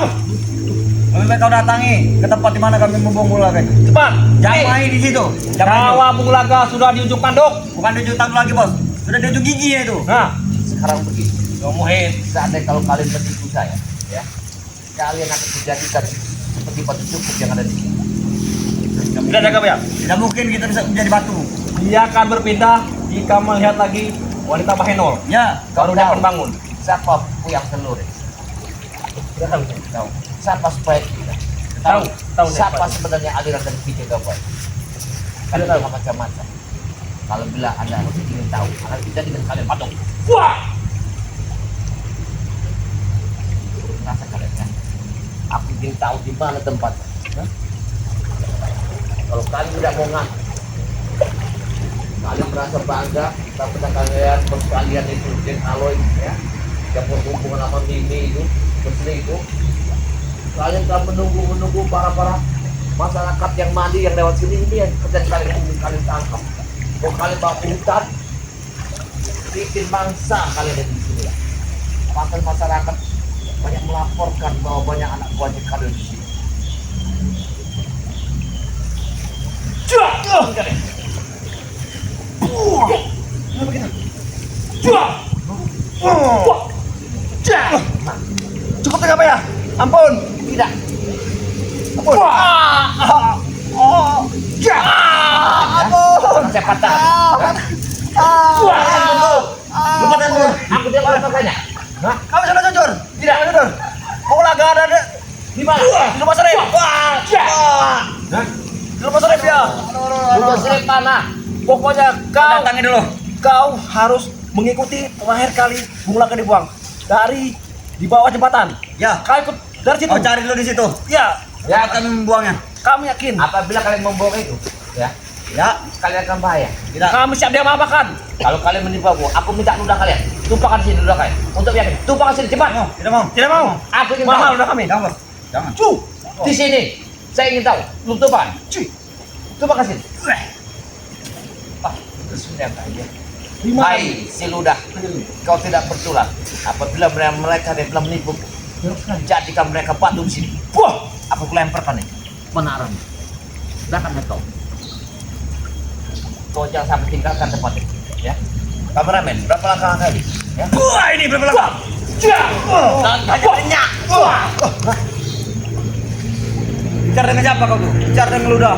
Lebih baik kau datangi ke tempat di mana kami membuang Bulaga itu. Cepat. Jangan main di situ. Jangan main. Nyawa Bulaga sudah di ujung tanduk. Bukan di ujung tanduk lagi bos. Sudah di ujung giginya itu. Nah, sekarang begini. ngomongin. Seandainya kalau kalian menipu saya, ya, kalian akan dijadikan seperti batu cukup yang ada di sini. Tidak jaga bayang. Tidak mungkin kita bisa menjadi batu. Dia akan berpindah jika melihat lagi wanita Bahenol. Ya. Baru dia akan bangun. Siapa yang telur? Tidak tahu. Tahu. Siapa supaya kita? Tahu. Siapa sebenarnya aliran dari video gambar? Kan Tidak tahu. ada macam-macam. Kalau bila anda ingin tahu, akan kita dengan kalian patung. Wah! ingin tahu di mana tempatnya. Hah? Kalau kalian tidak mau ngaku, kalian merasa bangga, tapi kalian berkalian itu Jeng Aloy ya, yang berhubungan sama Mimi itu, Besli itu, kalian akan menunggu para masyarakat yang mandi yang lewat sini ini yang kalian tangkap. Kalau kalian bawa ke hutan, bikin mangsa kalian ada di sini ya. Maka masyarakat banyak melaporkan bahwa banyak anak buahnya kalian di sini. Cukup tidak Pak ya? Ampun. Tidak. Ampun. Orang saya patah. Lupakan dulu. Aku tidak mau makanya. Hah? Kamu sudah jujur? Tidak. Jujur. Kau laga ada Di mana? di rumah Sarip. Hah? Di rumah Sarip ya. Rumah Sarip mana? Pokoknya Datangi dulu. Kau harus mengikuti terakhir kali bunga laga dibuang dari di bawah jembatan. Ya. Kau ikut dari situ. Kau cari dulu di situ. Ya. Ya, Kami membuangnya. Kami yakin. apabila kalian membawa itu, ya, Ya. kalian akan bahaya. Tidak. Kami siap dia makan. Kalau kalian menipu aku minta ludah kalian. Tumpahkan sini ludah kalian. Untuk yakin. Tumpahkan sini cepat. Tidak mau. Tidak mau. Aku ingin Mahal tahu. udah kami. Jangan, Bos. Jangan. Di sini. Saya ingin tahu. Lu tumpahkan. Tumpahkan sini. Sudah aja. Hai, si ludah. Kau tidak bertulah. Apabila mereka telah menipu, jadikan mereka batu di sini. Wah, aku lemparkan nih. Menarang. Belakangnya kau. Kau jangan sampai tinggalkan tempat ini. Ya. Kameramen, berapa langkah kali? Ya. Wah, ini berapa langkah? Langkahnya banyak. Bicara dengan siapa kau tuh? Bicara dengan ludah.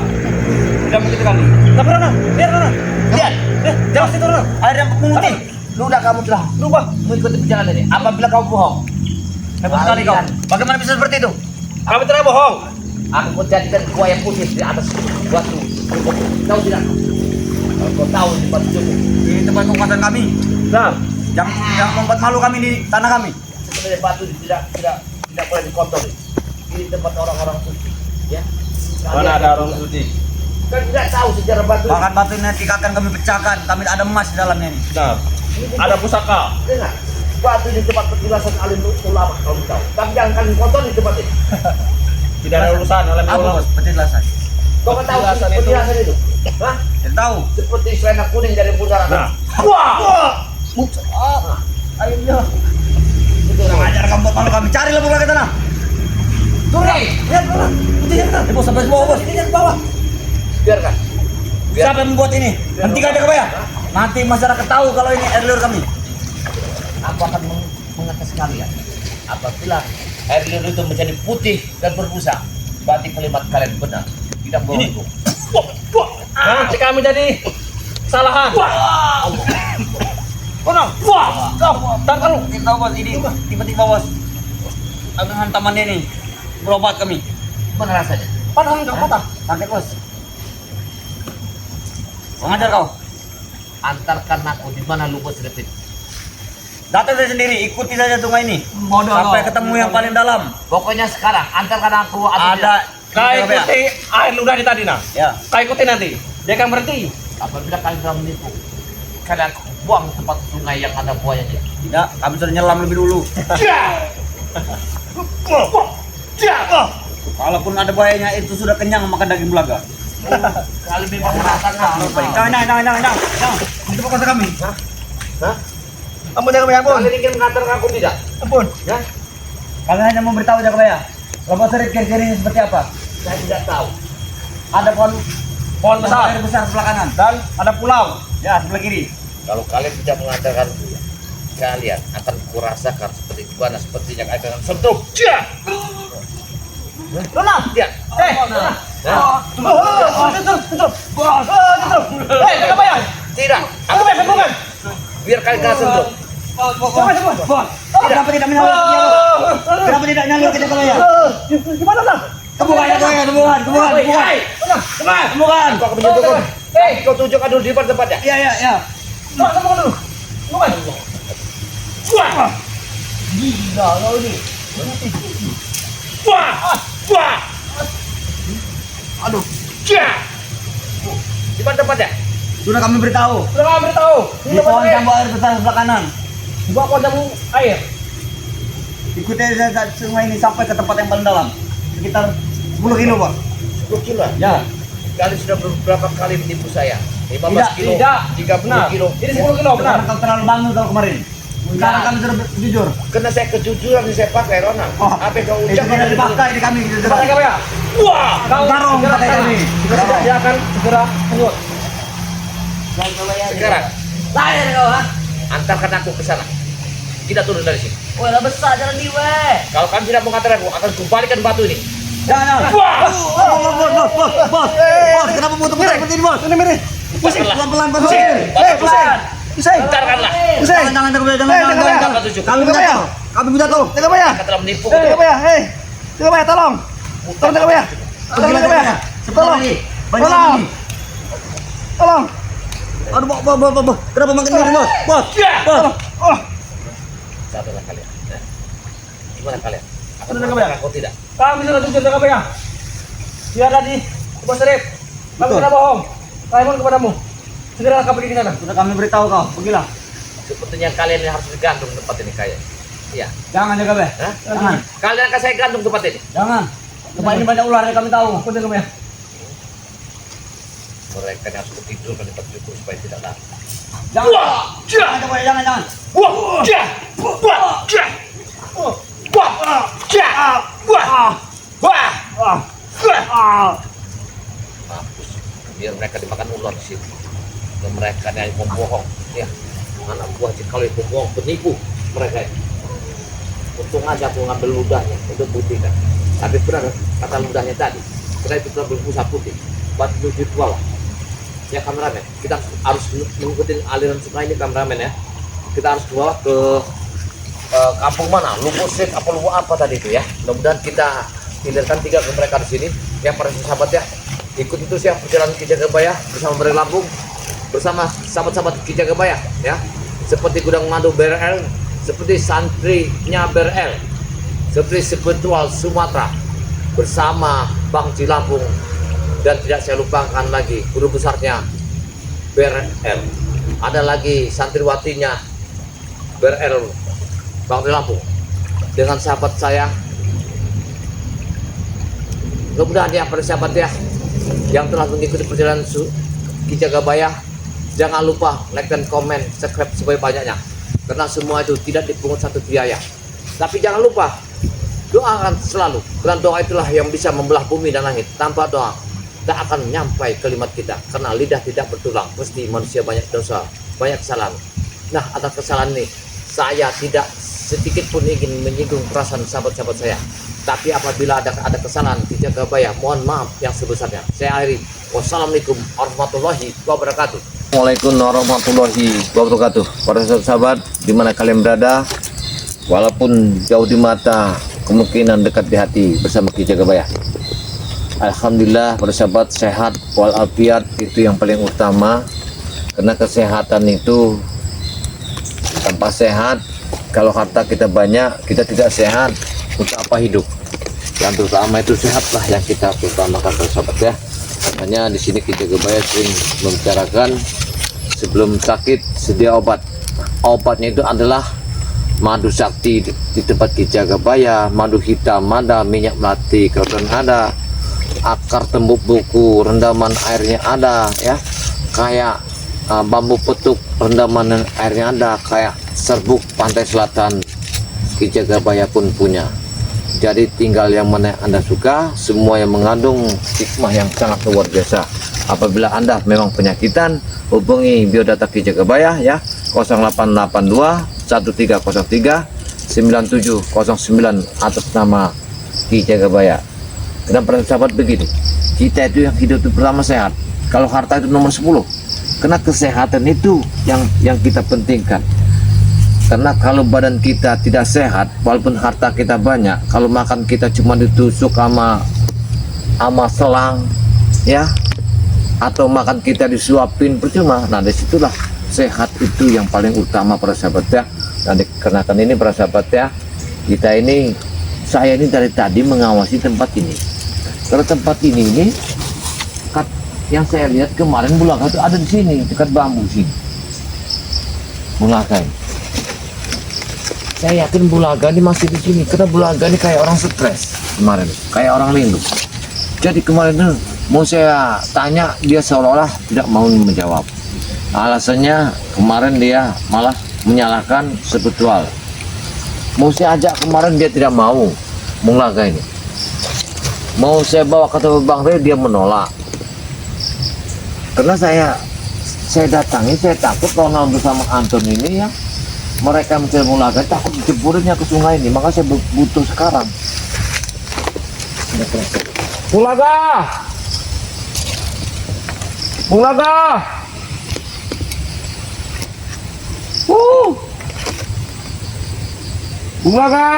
Tidak begitu kali. Tapi Rona, biar Rona. Lihat. Jangan situ Rona. Ada yang menguti. Ludah kamu telah Lupa. mengikuti perjalanan ini. Apabila kau bohong, Hebat sekali kau. Kalian. Bagaimana bisa seperti itu? Kami tidak bohong. aku jadikan buaya putih di atas batu. Kau tidak. Kalau kau tahu di batu cukup. Ini tempat kekuatan kami. Nah, Yang membuat malu kami di tanah kami. Sebenarnya batu ini tidak boleh dikotori. Ini tempat orang-orang suci. Ya. mana ada orang suci? Kan tidak tahu sejarah batu. Bahkan batu ini nanti akan kami pecahkan. Kami ada emas di dalamnya ini. Nah, ada pusaka. Dengar. Batu di tempat penjelasan alim ulama kalau tahu. Tapi jangan kalian kotori tempat ini. Tidak ada urusan alam Apa ulama. bos? Penjelasan. Kau kan tahu Penjelasan itu. penjelasan itu? Hah? Tidak tahu. Seperti selena kuning dari bundaran. Nah, Ayo. Itu Kurang namanya. ajar kamu buat malu kami. Carilah pulang ke tanah. Turun. Lihat pulang. Bos sampai bawah bos. Ini yang bawah. Biarkan. Siapa yang membuat ini? Hentikan dia kebaya. Nanti masyarakat tahu kalau ini air liur kami. Aku akan mengetes kalian. Apabila air liur itu menjadi putih dan berbusa, berarti kalimat kalian benar. Tidak bohong. Ini. Nanti kami jadi kesalahan. Kono. Wah, kau tangkal lu. Kita tahu bos ini tiba-tiba bos. Ada hantaman ini. Berobat kami. Mana rasanya? Padahal enggak patah. Sakit bos. Mengajar kau. Antarkan aku di mana lubuk sedikit. Datang saya sendiri. Ikuti saja sungai ini. Bodoh Sampai kau. ketemu yang paling dalam. Pokoknya sekarang antarkan aku. Ada. Kau ikuti air ludah di tadi nah. Ya. Kau ikuti nanti. Dia akan berhenti. Apabila kalian telah menipu, kalian buang tempat sungai yang ada buayanya. Ya. Kami sudah nyelam lebih dulu. Kalaupun ada buayanya itu sudah kenyang makan daging belaga. Kalian memang merasakan. Jangan. Itu pokoknya kami. Hah? Ampun ya kami ampun. Kalian ingin mengantarkan aku tidak? Ampun. Ya? Kami hanya memberitahu aja kebaya. Lomba serit kiri-kirinya seperti apa? Saya tidak tahu. Ada Pohon besar air besar sebelah kanan. dan ada pulau. Ya, sebelah kiri. Kalau kalian tidak mengantarkan kalian akan kurasakan seperti mana sepertinya kalian akan sentuh. Luna. Ya. Luna. Hei, jangan bayar. Tidak. Aku bukan. Biar kalian kena sentuh. Kenapa tidak menyalur? Kenapa tidak nyalur kita kebaya? Gimana lah? Kebukan. Aku akan menyentuhmu. Hei, kau tunjukkan dulu di depan tempatnya. Iya. Tunggu dulu. Bukan. Gila kau ini. Wah. Wah. Aduh, Di mana tempatnya? sudah kami beritahu. Sudah kami beritahu. Di pohon jambu air besar sebelah kanan. Di bawah pohon jambu air. Ikuti sungai ini sampai ke tempat yang paling dalam. Sekitar 10 kilo, Bos. 10 kilo. Ya. Kalian sudah beberapa kali menipu saya. 15 Tidak, kilo, tidak. 30 Benar. kilo. Ini 10 kilo, benar. Karena kau terlalu bangun kalau kemarin. Sekarang kami sudah jujur. Karena saya kejujuran yang saya pakai, Ronald. Oh. Apa yang kau Itu ucap? tidak dipakai di kami. Cepat ya, ya. Wah. Kau Garong, segera kata kesana. kami. Kita Garong. sudah, dia akan segera menyulut. Sekarang, Lahir kau ha. antarkan aku ke sana. Kita turun dari sini. Woi lah besar jalan di weh. Kalau kalian tidak mengantar aku, akan kumbalikan batu ini. Jangan. Wah. Bos. Kenapa muter-muter seperti ini, Bos? Ini mirip. Pelan-pelan, Bos. Pelan. Pusing. Antarkanlah. Jangan. Apa tujuh? Kami minta tuh. Kami minta tuh. Jaga Baya. Kau telah menipu. Jaga Baya. Jaga Baya, tolong. Tolong Jaga Baya. Tolong Jaga Baya. Tolong. Tolong. Tolong. Aduh, Bos. Kenapa makin mirip, Bos? Bos. Tolong. Oh. Sadarlah kalian. Nah. Gimana kalian? Akan Sudah, mengantarkan Baya. aku tidak? Kami sudah jujur dengan Baya. Dia ada di Bos Serif. Kami Betul. tidak bohong. Kami mohon kepadamu. Segera kau pergi ke sana. Sudah kami beritahu kau. Pergilah. Sepertinya kalian yang harus digantung tempat ini kayak. Iya. Jangan Jaga Baya. Hah? Jangan. Kalian akan saya gantung tempat ini. Jangan. Tempat ini banyak ular yang kami tahu. Betul kami ya. Mereka yang harus kutidurkan di tempat itu supaya tidak lari. Jangan. Jangan Jaga Baya, jangan. Wah, jah, wah, jah, wah, jah, wah, wah, mampus. Biar mereka dimakan ular di sini. Dan mereka yang membohong, ya. Anak buah kalau itu membohong, penipu mereka. Untung aja aku ngambil ludahnya untuk buktikan. Tapi benar kata ludahnya tadi. Karena itu telah berbusa putih. Buat menuju ke bawah. Ya kameramen, kita harus mengikuti aliran sungai ini kameramen ya. Kita harus ke bawah ke kampung mana? Lubusik apa Lubu apa tadi itu ya. Mudah-mudahan kita hilirkan 3 ke mereka di sini. Yang para sahabat ya, ikut itu siap perjalanan Ki Jagabaya bersama Beri Lampung, bersama sahabat-sahabat Ki Jagabaya ya. Seperti Gudang Madu BRL, seperti santrinya BRL, seperti spiritual Sumatera bersama Bang Cilampung, dan tidak saya lupakan lagi guru besarnya BRL. Ada lagi santriwatinya BRL Bang Cilampung dengan sahabat saya. Mudah-mudahan ya para sahabat ya yang telah mengikuti perjalanan Ki Jagabaya, jangan lupa like dan komen, subscribe sebanyak-banyaknya, karena semua itu tidak dipungut satu biaya. Tapi jangan lupa doakan selalu, karena doa itulah yang bisa membelah bumi dan langit. Tanpa doa tak akan nyampai kalimat kita, karena lidah tidak bertulang, pasti manusia banyak dosa, banyak kesalahan. Nah, atas kesalahan ini saya tidak sedikit pun ingin menyinggung perasaan sahabat-sahabat saya. Tapi apabila ada kesalahan Ki Jagabaya, mohon maaf yang sebesarnya. Saya akhiri. Wassalamualaikum warahmatullahi wabarakatuh. Waalaikumsalam warahmatullahi wabarakatuh. Para sahabat di mana kalian berada, walaupun jauh di mata, kemungkinan dekat di hati bersama Ki Jagabaya. Alhamdulillah para sahabat sehat walafiat, itu yang paling utama. Karena kesehatan itu, tanpa sehat, kalau harta kita banyak, kita tidak sehat, untuk apa hidup? Yang terutama itu sehatlah yang kita utamakan para sahabat ya. Makanya di sini Ki Jagabaya sering membicarakan sebelum sakit sedia obat. Obatnya itu adalah madu sakti di tempat Ki Jagabaya, madu hitam ada, minyak melati kerotan ada, akar tembuk buku rendaman airnya ada ya, kayak bambu petuk rendaman airnya ada, kayak serbuk pantai selatan Ki Jagabaya pun punya. Jadi tinggal yang mana Anda suka, semua yang mengandung hikmah yang sangat luar biasa. Apabila Anda memang penyakitan, hubungi biodata Ki Jagabaya ya, 0882 1303 9709 atas nama Ki Jagabaya. Dan para sahabat begini, kita itu yang hidup itu pertama sehat. Kalau harta itu nomor 10. Karena kesehatan itu yang kita pentingkan. Karena kalau badan kita tidak sehat, walaupun harta kita banyak, kalau makan kita cuma ditusuk sama selang ya, atau makan kita disuapin percuma. Nah, disitulah sehat itu yang paling utama para sahabat ya. Dan dikarenakan ini para sahabat ya, kita ini saya ini dari tadi mengawasi tempat ini. Karena tempat ini yang saya lihat kemarin Bulaga itu ada di sini dekat bambu sini. Bulaga ini. Saya yakin Bulaga ini masih di sini karena Bulaga ini kayak orang stres kemarin, kayak orang lindu. Jadi kemarin tuh mau saya tanya dia seolah-olah tidak mau menjawab. Alasannya kemarin dia malah menyalahkan spiritual. Mau saya ajak kemarin dia tidak mau Bulaga ini. Mau saya bawa ke tempat Bang Rey dia menolak. Karena saya datangi, saya takut Ronald bersama Anton ini ya mereka mencari Bulaga takut jeburinnya ke sungai ini, maka saya butuh sekarang. Bulaga! Bulaga! Bulaga!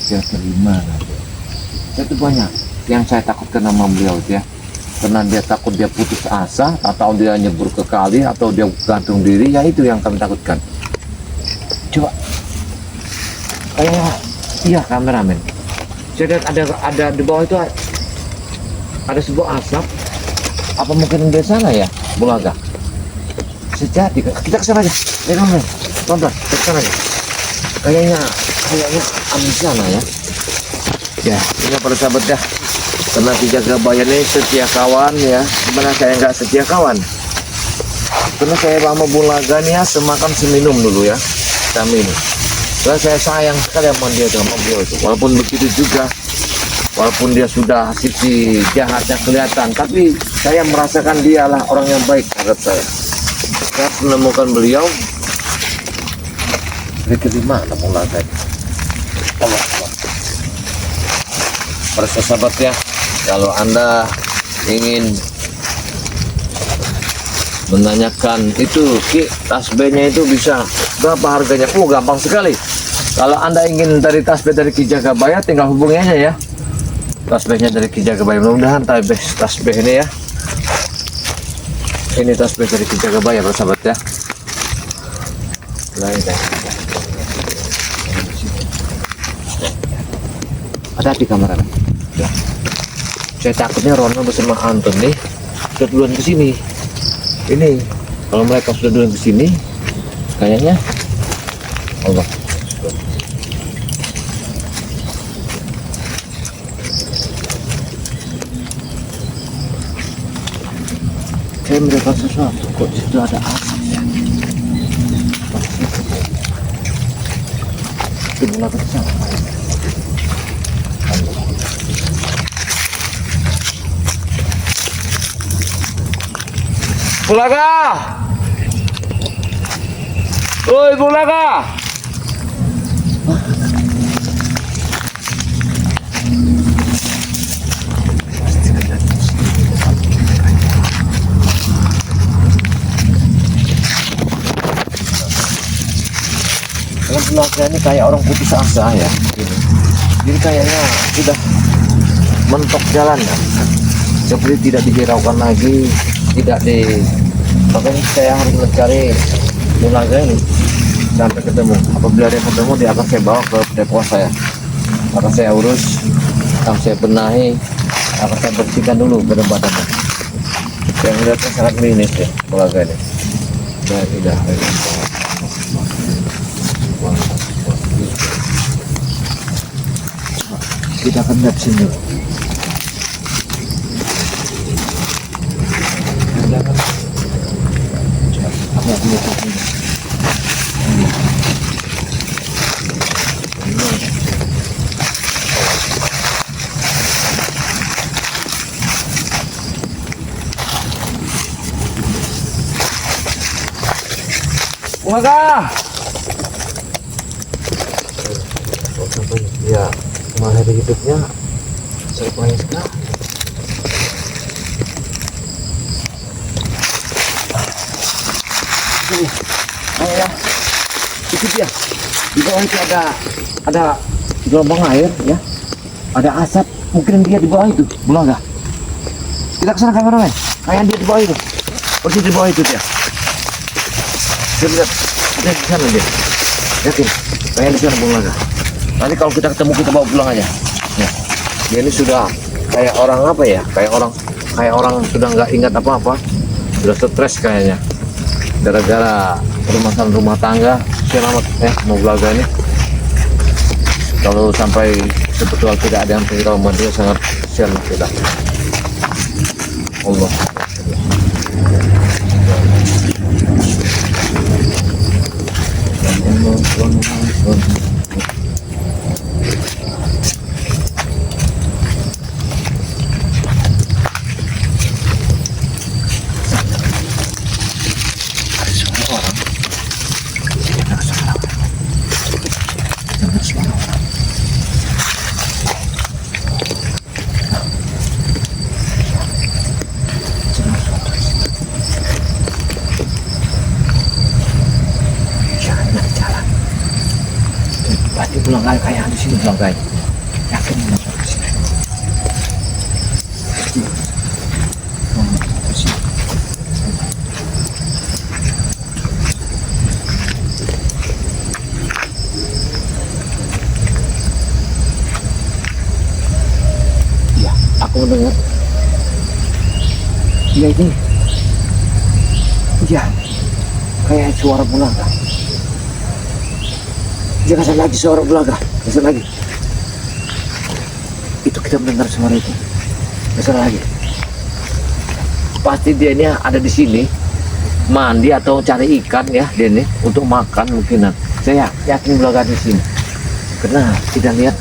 Saya terima. Saya tuh banyak yang saya takutkan sama beliau ya. Karena dia takut dia putus asa, atau dia nyebur ke kali, atau dia gantung diri, ya itu yang kami takutkan. Coba, iya kameramen. Saya lihat ada di bawah itu ada sebuah asap. Apa mungkin di sana ya, Bulaga? Sejati, kita ke sana aja. Pelan-pelan, kita ke sana aja. Kayaknya di sana ya. Ya, ini para sahabat dah. Karena Ki Jagabaya ini setia kawan ya. Sebenarnya saya nggak setia kawan. Karena saya sama Bulaga nih ya semakan seminum dulu ya. Kami ini. Karena saya sayang sekali sama dia sama beliau itu. Walaupun begitu juga, walaupun dia sudah sisi jahatnya kelihatan, tapi saya merasakan dialah orang yang baik terhadap saya. Saya menemukan beliau. Kelima Bulaga. Allah. Para sahabat ya, kalau Anda ingin menanyakan itu Ki, tasbihnya itu bisa berapa harganya? Gampang sekali. Kalau Anda ingin dari tasbih dari Ki Jagabaya, tinggal hubungi aja ya. Tasbihnya dari Ki Jagabaya. Mudah-mudahan tasbih ini ya. Ini tasbih dari Ki Jagabaya, para sahabat ya. Hati-hati kamera. Ya. Saya takutnya Ronald bersama Anton nih sudah duluan ke sini. Ini kalau mereka sudah duluan ke sini, kayaknya Allah. Saya melihat sesuatu. Kok di situ ada asap ya? Itu Bulaga ke sana. Bulaga! Oi Bulaga! Kalau Bulaga ini kayak orang putus asa ya. Jadi kayaknya sudah mentok jalan ya. Seperti tidak dihiraukan lagi. Tidak makanya saya harus mencari Bulaga ini sampai ketemu. Apabila dia ketemu, dia akan saya bawa ke depo saya, akan saya urus, akan saya benahi, akan saya bersihkan dulu badan badannya. Saya melihatnya sangat minus ya Bulaga ini. Tidak. Kita akan lihat sini. Bulaga! Ya, mengakhiri hidupnya serba sekali. Ya, itu dia. Di bawah itu ada gelombang air ya. Ada asap, mungkin dia di bawah itu, Bulaga. Kita kesana kameramen. Kayak dia di bawah itu. Persis di bawah itu dia. Saya lihat ada di sana dia. Yakin? Pengen di sana Bung Laga. Nanti kalau kita ketemu kita bawa pulang aja. Ya. Dia ini sudah kayak orang apa ya? Kayak orang sudah nggak ingat apa-apa. Sudah stres kayaknya. Gara-gara permasalahan rumah tangga. Selamat ya Bung Laga ini. Kalau sampai sebetulnya tidak ada yang beritahu dia sangat kasihan kita. Allah. Pasti pulang kayak di sini pulang kayak. Yakin pulang di sini. Iya, aku mendengar. Iya ini. Iya, kayak suara Bulaga. Jangan lagi suara Bulaga, jangan lagi. Itu kita mendengar suara itu. Jangan lagi. Pasti dia ini ada di sini, mandi atau cari ikan ya dia ini untuk makan mungkinan. Saya yakin Bulaga di sini. Karena kita lihat,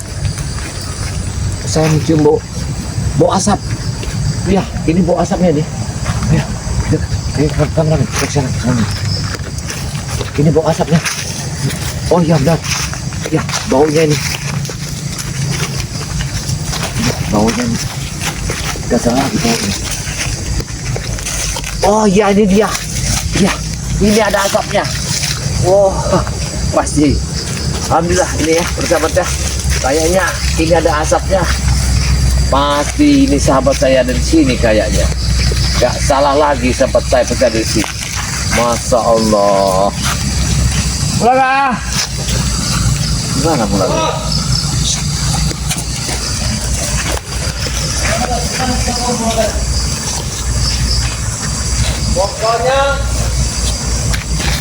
saya mencium bau asap. Ya, ini bau asapnya nih. Ya, kita kamera nih, ke sana. Ini bau asapnya. Oh iya benar. Ya, baunya ini. Ya, baunya ini. Gak salah lagi baunya. Oh iya ini dia. Ya, ini ada asapnya. Oh, pasti. Alhamdulillah ini ya, bersahabat ya. Kayaknya ini ada asapnya. Pasti ini sahabat saya ada di sini kayaknya. Gak salah lagi sempat saya pecah di sini. Masya Allah. Bulaga. Gimana Bulaga?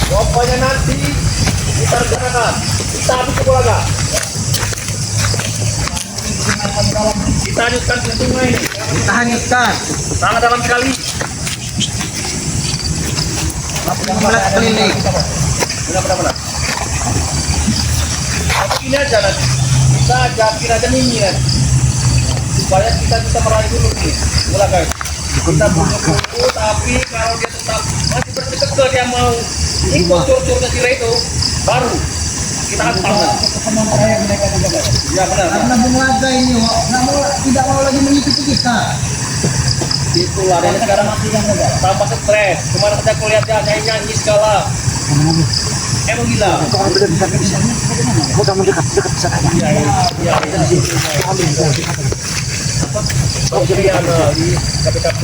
Pokoknya nanti kita rencanakan kita habis ke Bulaga. Kita hanyutkan ke sungai ini. Kita hanyutkan. Sangat dalam sekali. 15 keliling. Benar. Ini aja nanti. Kita ajakin aja Mimi nanti. Supaya kita bisa meraih dulu nih. Mulai guys. Kita buku tapi kalau dia tetap masih berkekeh dia mau ikut tur-turnya Sira itu, baru kita akan panggil. Pertemuan terakhir mereka juga. Ya benar. Karena Bung Laga ini tidak mau lagi mengikuti kita. Itulah dan sekarang tambah stres. Kemarin saya lihat dia nyanyi segala. Emang gila. Udah mendekat ke sana. Iya. Oh jadi di KPKP.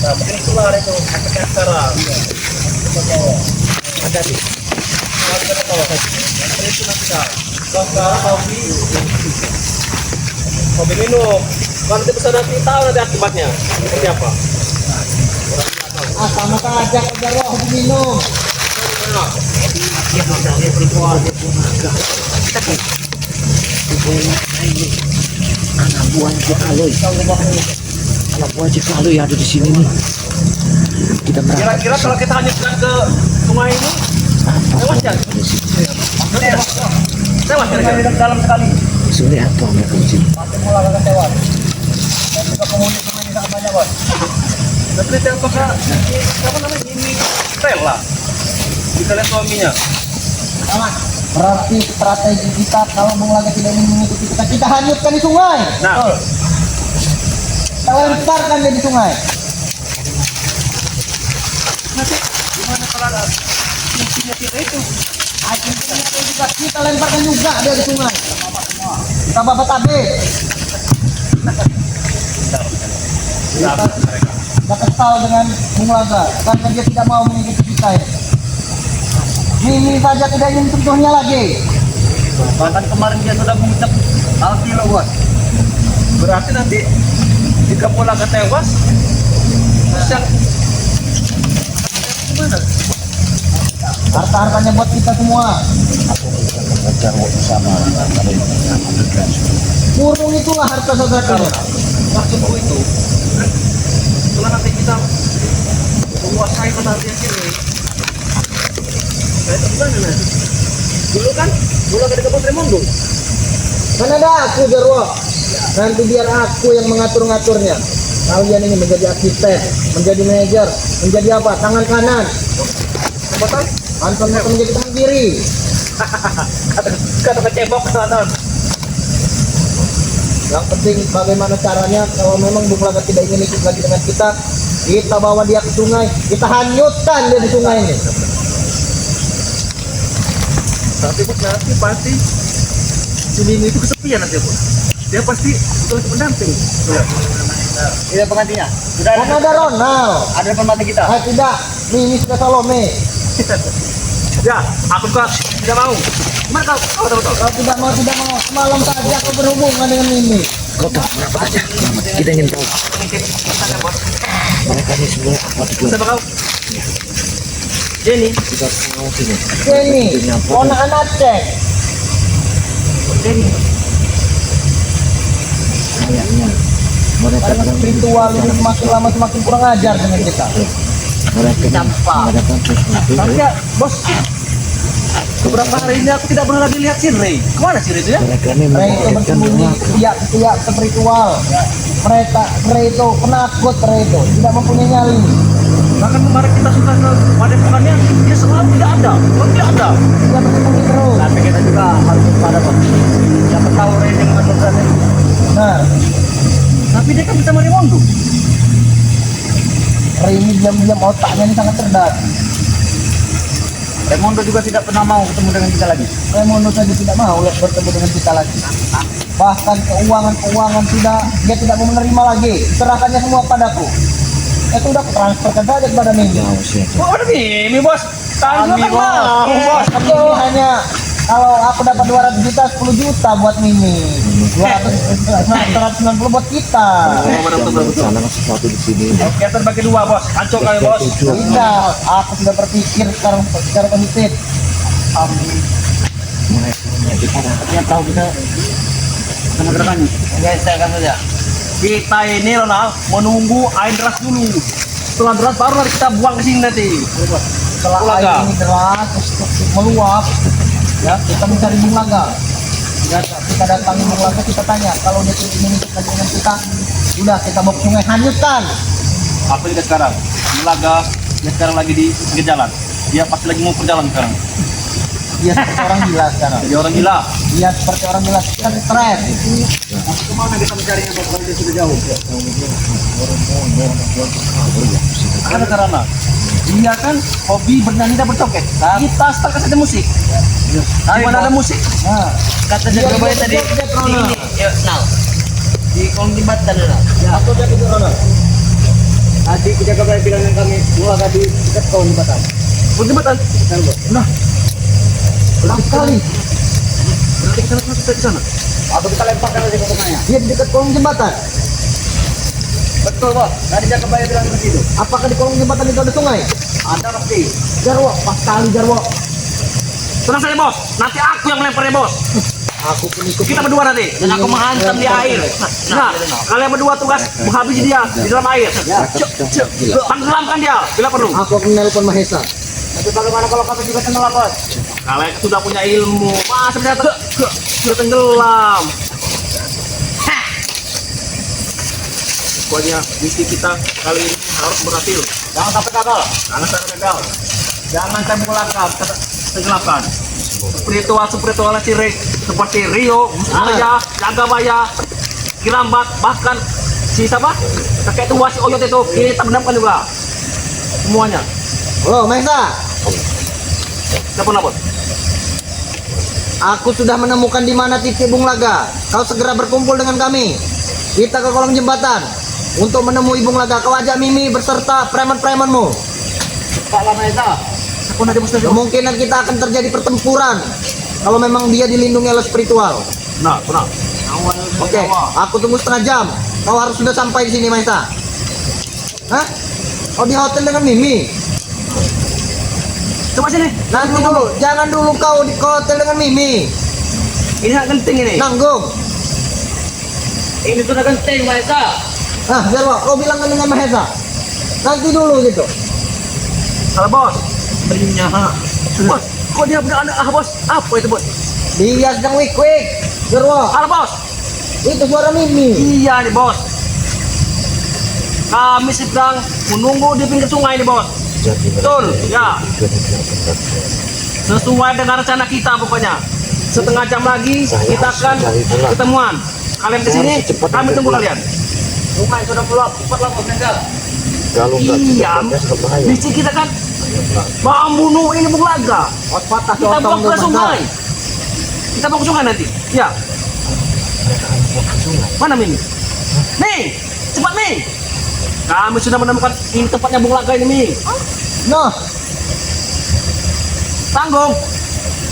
Nah mungkin itulah itu efeknya sekarang. Ada di. Kalau kita tahu itu nanti kan. Kalau sekarang hobi minum. Kalau kita bisa nanti tahu nanti akibatnya seperti apa. Sama aja agar hobi minum. Anak buah Cikaloy. Anak buah Cikaloy ada di sini nih. Kita merasa. Kira-kira kalau kita hanyutkan ke sungai ini, lewat ya? Lewat kira-kira dalam sekali. Sini apa mereka di sini? Pasti mulai akan lewat. Dan juga penghuni sungai ini sangat banyak, Bos. Tapi yang pakai apa namanya ini rel lah. Kita lihat suaminya. Berarti strategi kita kalau Bung Laga tidak ingin mengikuti kita hanyutkan di sungai. Nah, Kita lemparkan dia di sungai. nanti gimana kalau ada fungsinya kita itu? Kita lemparkan juga dia di sungai. Kita babat habis. Kita kesal dengan Bung Laga karena dia tidak mau mengikuti kita. Mimi saja tidak ingin sentuhnya lagi. Bahkan kemarin dia sudah mengucap alfi loh bos. Berarti nanti jika Pulaga tewas, terus yang gimana? Harta-hartanya buat kita semua. Burung itulah harta saudara. Maksudku itu, setelah nanti kita menguasai penantian sini, kayak gimana nanti? Dulu kan Pulaga di Kabupaten Tremondo. Kan ada aku Jarwo. Nanti biar aku yang mengatur-ngaturnya. Kalian ini menjadi asisten, menjadi manajer, menjadi apa? Tangan kanan. Betul? Anton akan menjadi tangan kiri. Kata kecebok teman-teman. Yang penting bagaimana caranya kalau memang Pulaga tidak ingin ikut lagi dengan kita bawa dia ke sungai, kita hanyutkan dia di sungai ini. Tapi bos nanti pasti Jumini itu kesepian nanti bos. Dia pasti butuh pendamping. Ini penggantinya. Sudah Kan ada Ronald. ada pembantu kita. Tidak, Mimi sudah Salome. Ya, aku juga tidak mau. Gimana kau? Kau tahu betul. Kau tidak mau, semalam saja kau berhubungan dengan Mimi. Kau tahu kenapa aja? Kita ingin tahu mereka ini sebenarnya apa tujuan Siapa kau? Jenny. kita semua sini. Jenny, anak cek. Jenny. Kayaknya mereka Karena spiritual ini semakin lama semakin kurang ajar dengan kita. mereka mengadakan sesuatu. Tapi ya, bos. Beberapa hari ini aku tidak pernah lagi lihat si Ray. Kemana si Ray itu ya? Mereka ini Ray itu mengagetkan bersembunyi dunia. pihak spiritual. Ray itu penakut, Ray itu tidak mempunyai nyali. Bahkan kemarin kita sudah ke padepokannya, dia selalu tidak ada. Oh, tidak ada. Dia bersembunyi terus. Tapi kita juga harus pada bos. Siapa tahu Rene mengaturkan ini. Nah, Tapi dia kan bisa Marimondo. Ray ini diam-diam otaknya ini sangat cerdas. Raimondo juga tidak pernah mau ketemu dengan kita lagi. Raimondo saja tidak mau bertemu dengan kita lagi. Bahkan keuangan dia tidak mau menerima lagi. Serahkannya semua padaku. Itu udah transferkan saja kepada Mimi. Ya, usia. Oh, ada Mimi, bos. Kami kan mau, bos. Tapi ini hanya kalau aku dapat 200 juta, 10 juta buat Mimi. 190 buat kita. Jangan rencanakan sesuatu di sini. Kita terbagi dua, bos. Hancur kali, bos. Tidak, aku sudah berpikir sekarang secara positif. Dia tahu kita sama gerakannya. Guys, saya akan saja. Kita ini, Ronald, menunggu air deras dulu. Setelah deras, baru nanti kita buang ke sini nanti. Setelah Pulaga. air ini deras, meluap, ya kita mencari Pulaga. Ya, kita datangi Pulaga, kita tanya kalau dia tidak ingin ikut lagi dengan kita, udah kita bawa ke sungai, hanyutkan. Apa juga sekarang? Melaga, dia sekarang lagi di pinggir jalan. Dia pasti lagi mau berjalan sekarang. Dia seperti orang gila sekarang. Jadi orang gila. Dia seperti orang gila, stres. Kemana kita mencarinya bos kalau dia sudah jauh? Ada karena dia kan hobi bernyanyi dan berjoget. Kita setelkan saja musik. Di mana ada musik? Nah, Kata Dia jaga bayi dia tadi. dia Di Rona. ini, yuk, now. Di kolong jembatan now. Aku dia ke Rona. Tadi penjaga bayi bilang dengan kami, mulai tadi dekat kawan jembatan. Kolong jembatan. Nah, berat sekali. Berarti kita harus masuk ke sana. Atau kita lemparkan aja kotorannya. Dia di dekat kolong jembatan. Betul bos. Tadi jaga bayi bilang begitu. Apakah di kolong jembatan itu ada sungai? Ada pasti. Jarwo, pas kali Jarwo. Tenang saja, bos. Nanti aku yang melemparnya, bos. Aku pun ikut. Kita berdua nanti. Dan aku menghantam di air. Nah, kalian berdua tugas menghabisi dia di dalam air. Tenggelamkan dia bila perlu. Aku akan menelpon Mahesa. Tapi bagaimana kalau kami juga tenggelam bos? Kalian sudah punya ilmu. Masa sudah tenggelam. Pokoknya misi kita kali ini harus berhasil. Jangan sampai gagal. Jangan sampai gagal. Jangan sampai melangkah tenggelamkan. Spiritual Cirik seperti Rio, Alja, Jagabaya, Kilambat, bahkan si siapa? Kakek tua si Oyot itu kita benamkan juga. Semuanya. Halo, Mahesa. Siapa bos? Aku sudah menemukan di mana titik Pulaga. Kau segera berkumpul dengan kami. Kita ke kolong jembatan untuk menemui Pulaga. Kau ajak Mimi berserta preman-premanmu. Pak Lamesa. Kemungkinan kita akan terjadi pertempuran kalau memang dia dilindungi oleh spiritual. Nah, tenang. Oke, aku tunggu setengah jam. Kau harus sudah sampai di sini, Maesa. Hah? Kau di hotel dengan Mimi? Coba sini. Nanti dulu, jangan dulu kau di hotel dengan Mimi. Ini hak genting ini. Nanggung. Ini sudah genting, Maesa. Nah, Jarwo, kau bilang dengan Mahesa. Nanti dulu gitu. Kalau bos, belinya ha. Bos, kok dia punya anak bos? Apa itu bos? Dia sedang wik-wik. Jarwo, Halo bos. itu suara Mimi. Iya nih bos. Kami sedang menunggu di pinggir sungai nih bos. Betul, ya. Sesuai dengan rencana kita pokoknya. Setengah jam lagi kita akan ketemuan. Kalian di sini, kami tunggu kalian. Sungai sudah keluar, cepatlah bos, Nenggal. Kalau Iya, misi kita kan membunuh ini Bunglaga. Patah Kita bawa ke sungai. Kita bawa ke sungai nanti. Ya. Mana Mimi? Nih, cepat nih. Kami sudah menemukan ini tempatnya Bunglaga ini, Mi. Noh, Tanggung.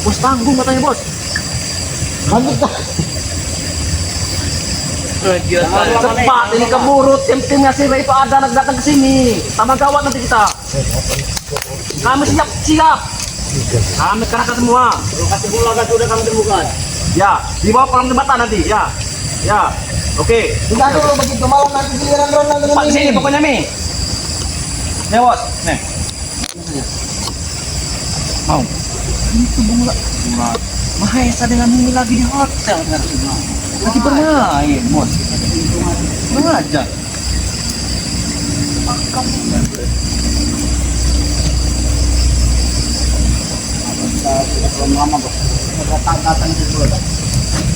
Bos tanggung katanya bos. lanjut dah. Cepat ini keburu tim-timnya si Ray ada datang ke sini. Tambah gawat nanti kita. Kami siap. Kami kerahkan semua. Lokasi Bunglaga sudah kami temukan. Ya, di bawah kolong jembatan nanti. Ya. Ya. Oke. Tidak dulu begitu, malam nanti giliran Ronald dengan Pak di sini Mimi. pokoknya Mi. Nih bos. Nih. Mau. Itu bunga. Mahesa dengan Mimi lagi di hotel sekarang. Lagi bermain, bos. Mengajar.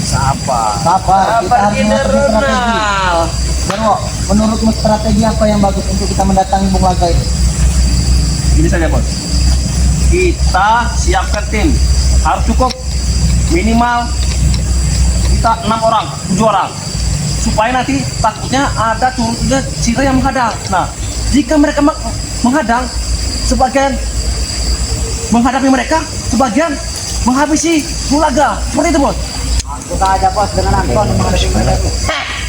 Sabar. Sabar, kita harus mengatur strategi. Jarwo, menurutmu strategi apa yang bagus untuk kita mendatangi Bunglaga ini? Ini saja bos. Kita siapkan tim. Harus cukup minimal kita 6 orang, 7 orang. Supaya nanti takutnya ada turunnya Cira yang menghadang. Nah, jika mereka menghadang, sebagian menghadapi mereka, sebagian menghabisi Bunglaga. Seperti itu bos. Kita aja bos dengan Anton menghadapi mereka itu.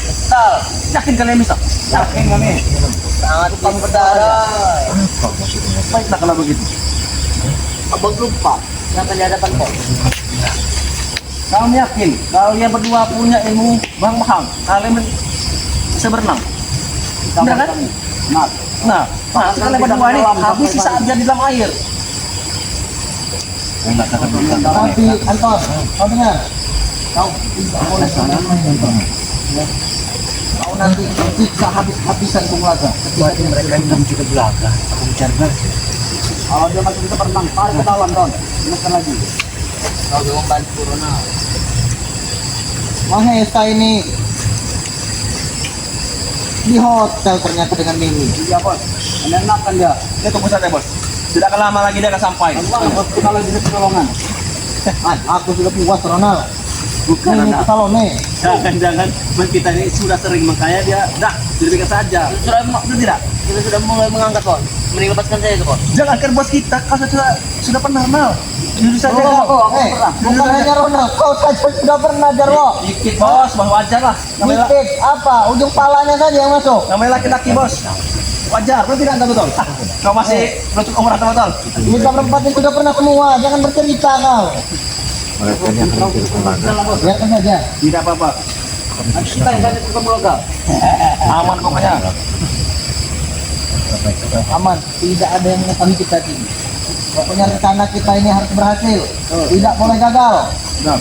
Betul. Yakin kalian bisa? Yakin kami. Sangat kami berdarah. Baiklah kalau begitu. Abang lupa yang akan dihadapan kok. Kalian yakin kalian berdua punya ilmu bang-bang, kalian bisa berenang? Benar kan? Nah, kalian berdua ini habisi saja di dalam air. Tapi Anton, kau dengar? Kau tidak boleh Anton. Kau nanti siksa habis-habisan Bunglaga. Berarti mereka menuju ke belakang. Aku mencari mereka. Kalau dia masih bisa berenang, tarik ke dalam Don. Menekan lagi. Kau mau bantu Ronald. Mahesa ini di hotel ternyata dengan Mimi. Iya bos, menyenangkan dia. Dia tunggu saja bos. Tidak akan lama lagi dia akan sampai. Bos kita lagi di pertolongan. Aku sudah puas Ronald. Bukan Ini anak. Salome. Jangan-jangan kita ini sudah sering makanya dia dirikan saja. Sudah Tidak. kita sudah mulai mengangkat bos. Mending lepaskan saya itu bos. Jangankan bos kita, kau sudah pernah kenal. Jujur saja kau. Bukan hanya Ronald, kau saja sudah pernah Jarwo. Dikit bos, wajar lah. Namanya Dikit apa? Ujung palanya saja yang masuk. laki-laki bos. Wajar, betul tidak anda betul? Kau masih belum umur atau betul? Kita berempat ini sudah pernah semua, jangan bercerita kau. mereka ini akan kirim Bunglaga. Biarkan saja. Tidak apa-apa. Kita yang kasih ke Bunglaga. Aman pokoknya. Aman, tidak ada yang mengetahui kita ini. Pokoknya rencana kita ini harus berhasil. Tidak boleh gagal. Nah,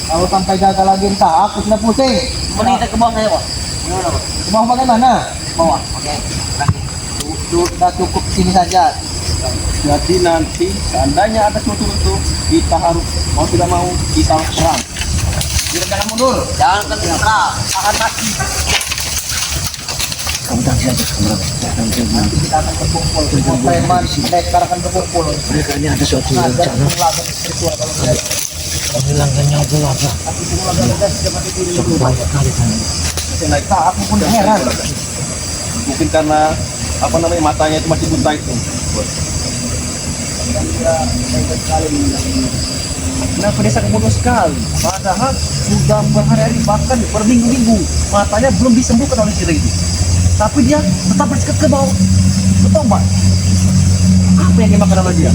Kalau sampai gagal lagi entah, aku sudah pusing. Mending kita ke bawah saya bos. Mau bagaimana? Bawah. Oke. Sudah cukup sini saja. jadi nanti seandainya ada suatu itu kita harus mau tidak mau kita harus perang. Jangan mundur. Jangan kenal. Akan mati. Kamu tangsi aja mereka. Nanti kita akan berkumpul. Semua preman, mereka akan berkumpul. Mereka ini ada suatu Nah, dan rencana Bunglaga spiritual kalau saya. menghilangkan nyawa Bunglaga. Tapi Bunglaga sudah dapat diri Cukup banyak kali kan. Nah, aku pun heran. Mungkin karena matanya itu masih buta itu. Kenapa desa kebodoh sekali? Padahal sudah berhari-hari bahkan berminggu-minggu matanya belum disembuhkan oleh Cire itu. Tapi dia tetap bersikap ke bawah. Bertobat. Apa yang dimakan oleh dia?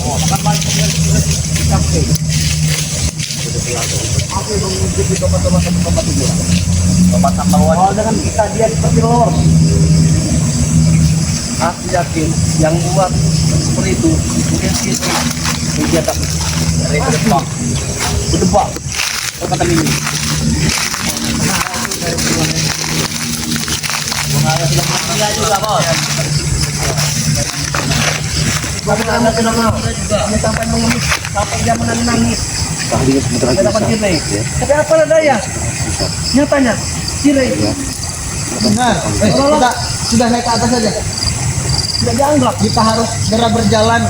Makan banyak capek. Apa yang mengikuti tobat-tobat itu? Tobat tambah wajib. Kalau dengan kita dia seperti lor. Aku yakin yang buat seperti itu mungkin dia tak berdebak. Kata ini. Dia juga bos. Anak kenapa? Dia sampai menangis, sampai dia menangis. Ahlinya sebentar lagi Dia dapat bisa. Cire. Tapi apa daya? Nyatanya Cire. Benar. Sudah naik ke atas saja. Tidak dianggap. Kita harus segera berjalan.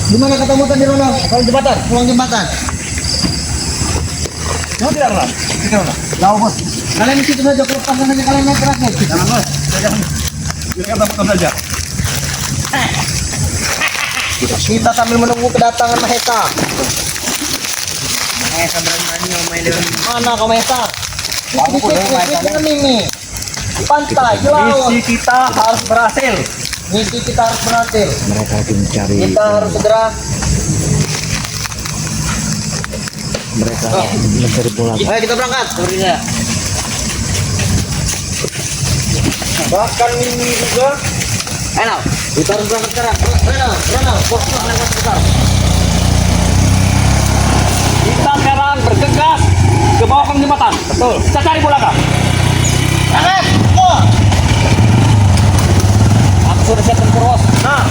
Di mana ketemu tadi Rono? Kalau jembatan, Pulang jembatan. mau tidak lah? Jauh bos. Kalian di situ saja, kelepaskan saja kalian naik rakit. Jangan bos, jangan. Biarkan dapat saja. Kita sambil menunggu kedatangan Mahesa. Mana kau Mahesa? Ini nih. Di pantai, di laut. Misi kita harus berhasil. Misi kita harus berhasil. Mereka lagi mencari. Kita harus segera. Mereka mencari bola. Ayo kita berangkat. Bahkan ini juga. Enak. Kita harus berangkat sekarang. Reno, fokus berangkat sekarang. Kita sekarang bergegas ke bawah kolong jembatan. Betul. Kita cari bola kah? Berangkat. Oh. Aku sudah siap tempur bos. Nah.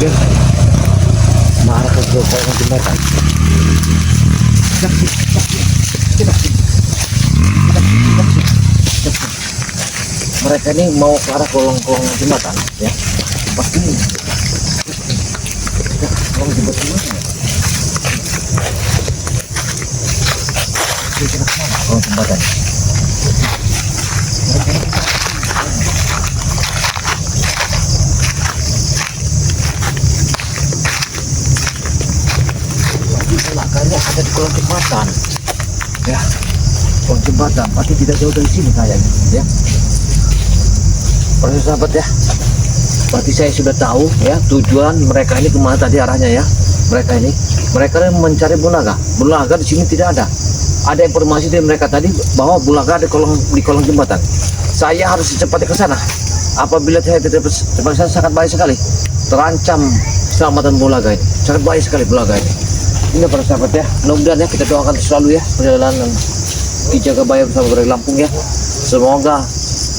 Biar marah ke kolong jembatan. Mereka ini mau ke arah kolong jembatan, ya. Pasti kolong jembatan ini. Kira-kira kemana kolong jembatan? Kayaknya ada di kolong jembatan, ya, kolong jembatan, pasti tidak jauh dari sini kayaknya, ya. Para sahabat ya, berarti saya sudah tahu ya tujuan mereka ini kemana tadi arahnya ya. Mereka ini mencari Bulaga. Bulaga di sini tidak ada. Ada informasi dari mereka tadi bahwa Bulaga di kolong jembatan. Saya harus secepatnya ke sana. Apabila saya tidak cepat, saya sangat bahaya sekali. Terancam keselamatan Bulaga ini. Sangat bahaya sekali Bulaga ini. Ini para sahabat ya, mudah-mudahan ya kita doakan selalu ya perjalanan Ki Jagabaya bersama dari Lampung ya. Semoga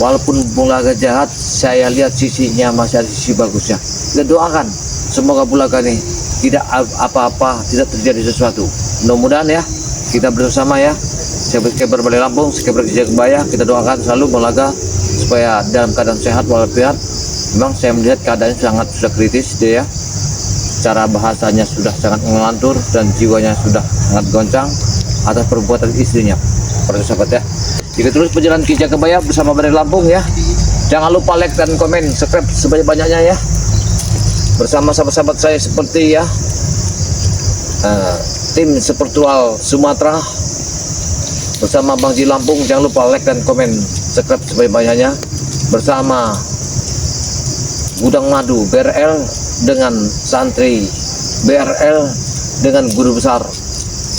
walaupun Bulaga jahat, saya lihat sisinya masih ada sisi bagusnya. Kita doakan semoga Bulaga ini tidak apa-apa, tidak terjadi sesuatu. Mudah-mudahan ya kita bersama ya. Sekeber Bali Lampung, Sekeber Ki Jagabaya, kita doakan selalu Bulaga supaya dalam keadaan sehat walafiat. Memang saya melihat keadaannya sudah kritis dia ya. Cara bahasanya sudah sangat ngelantur dan jiwanya sudah sangat goncang atas perbuatan istrinya. Para sahabat ya, kita terus perjalanan Ki Jagabaya bersama Bali Lampung ya. Jangan lupa like dan komen, subscribe sebanyak-banyaknya ya. Bersama sahabat-sahabat saya seperti ya tim Spiritual Sumatera bersama Bang Ji Lampung. Jangan lupa like dan komen, subscribe sebanyak-banyaknya. Bersama Gudang Madu BRL dengan santri BRL dengan guru besar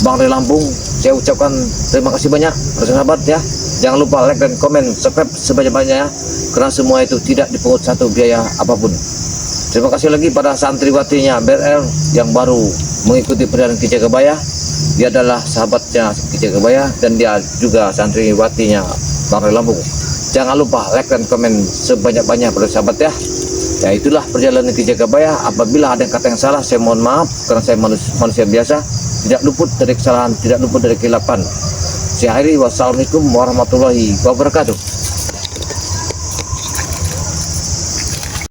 Bang Ri Lampung. Saya ucapkan terima kasih banyak sahabat ya. Jangan lupa like dan komen, subscribe sebanyak-banyaknya karena semua itu tidak dipungut satu biaya apapun. Terima kasih lagi pada santriwatinya BRL yang baru mengikuti perjalanan Ki Jagabaya. Dia adalah sahabatnya Ki Jagabaya dan dia juga santriwatinya Bang Ri Lampung. Jangan lupa like dan komen sebanyak-banyak para sahabat ya. Ya itulah perjalanan Ki Jagabaya. Apabila ada kata yang salah, saya mohon maaf karena saya manusia biasa, tidak luput dari kesalahan, tidak luput dari kesilapan. Saya akhiri, wassalamualaikum warahmatullahi wabarakatuh.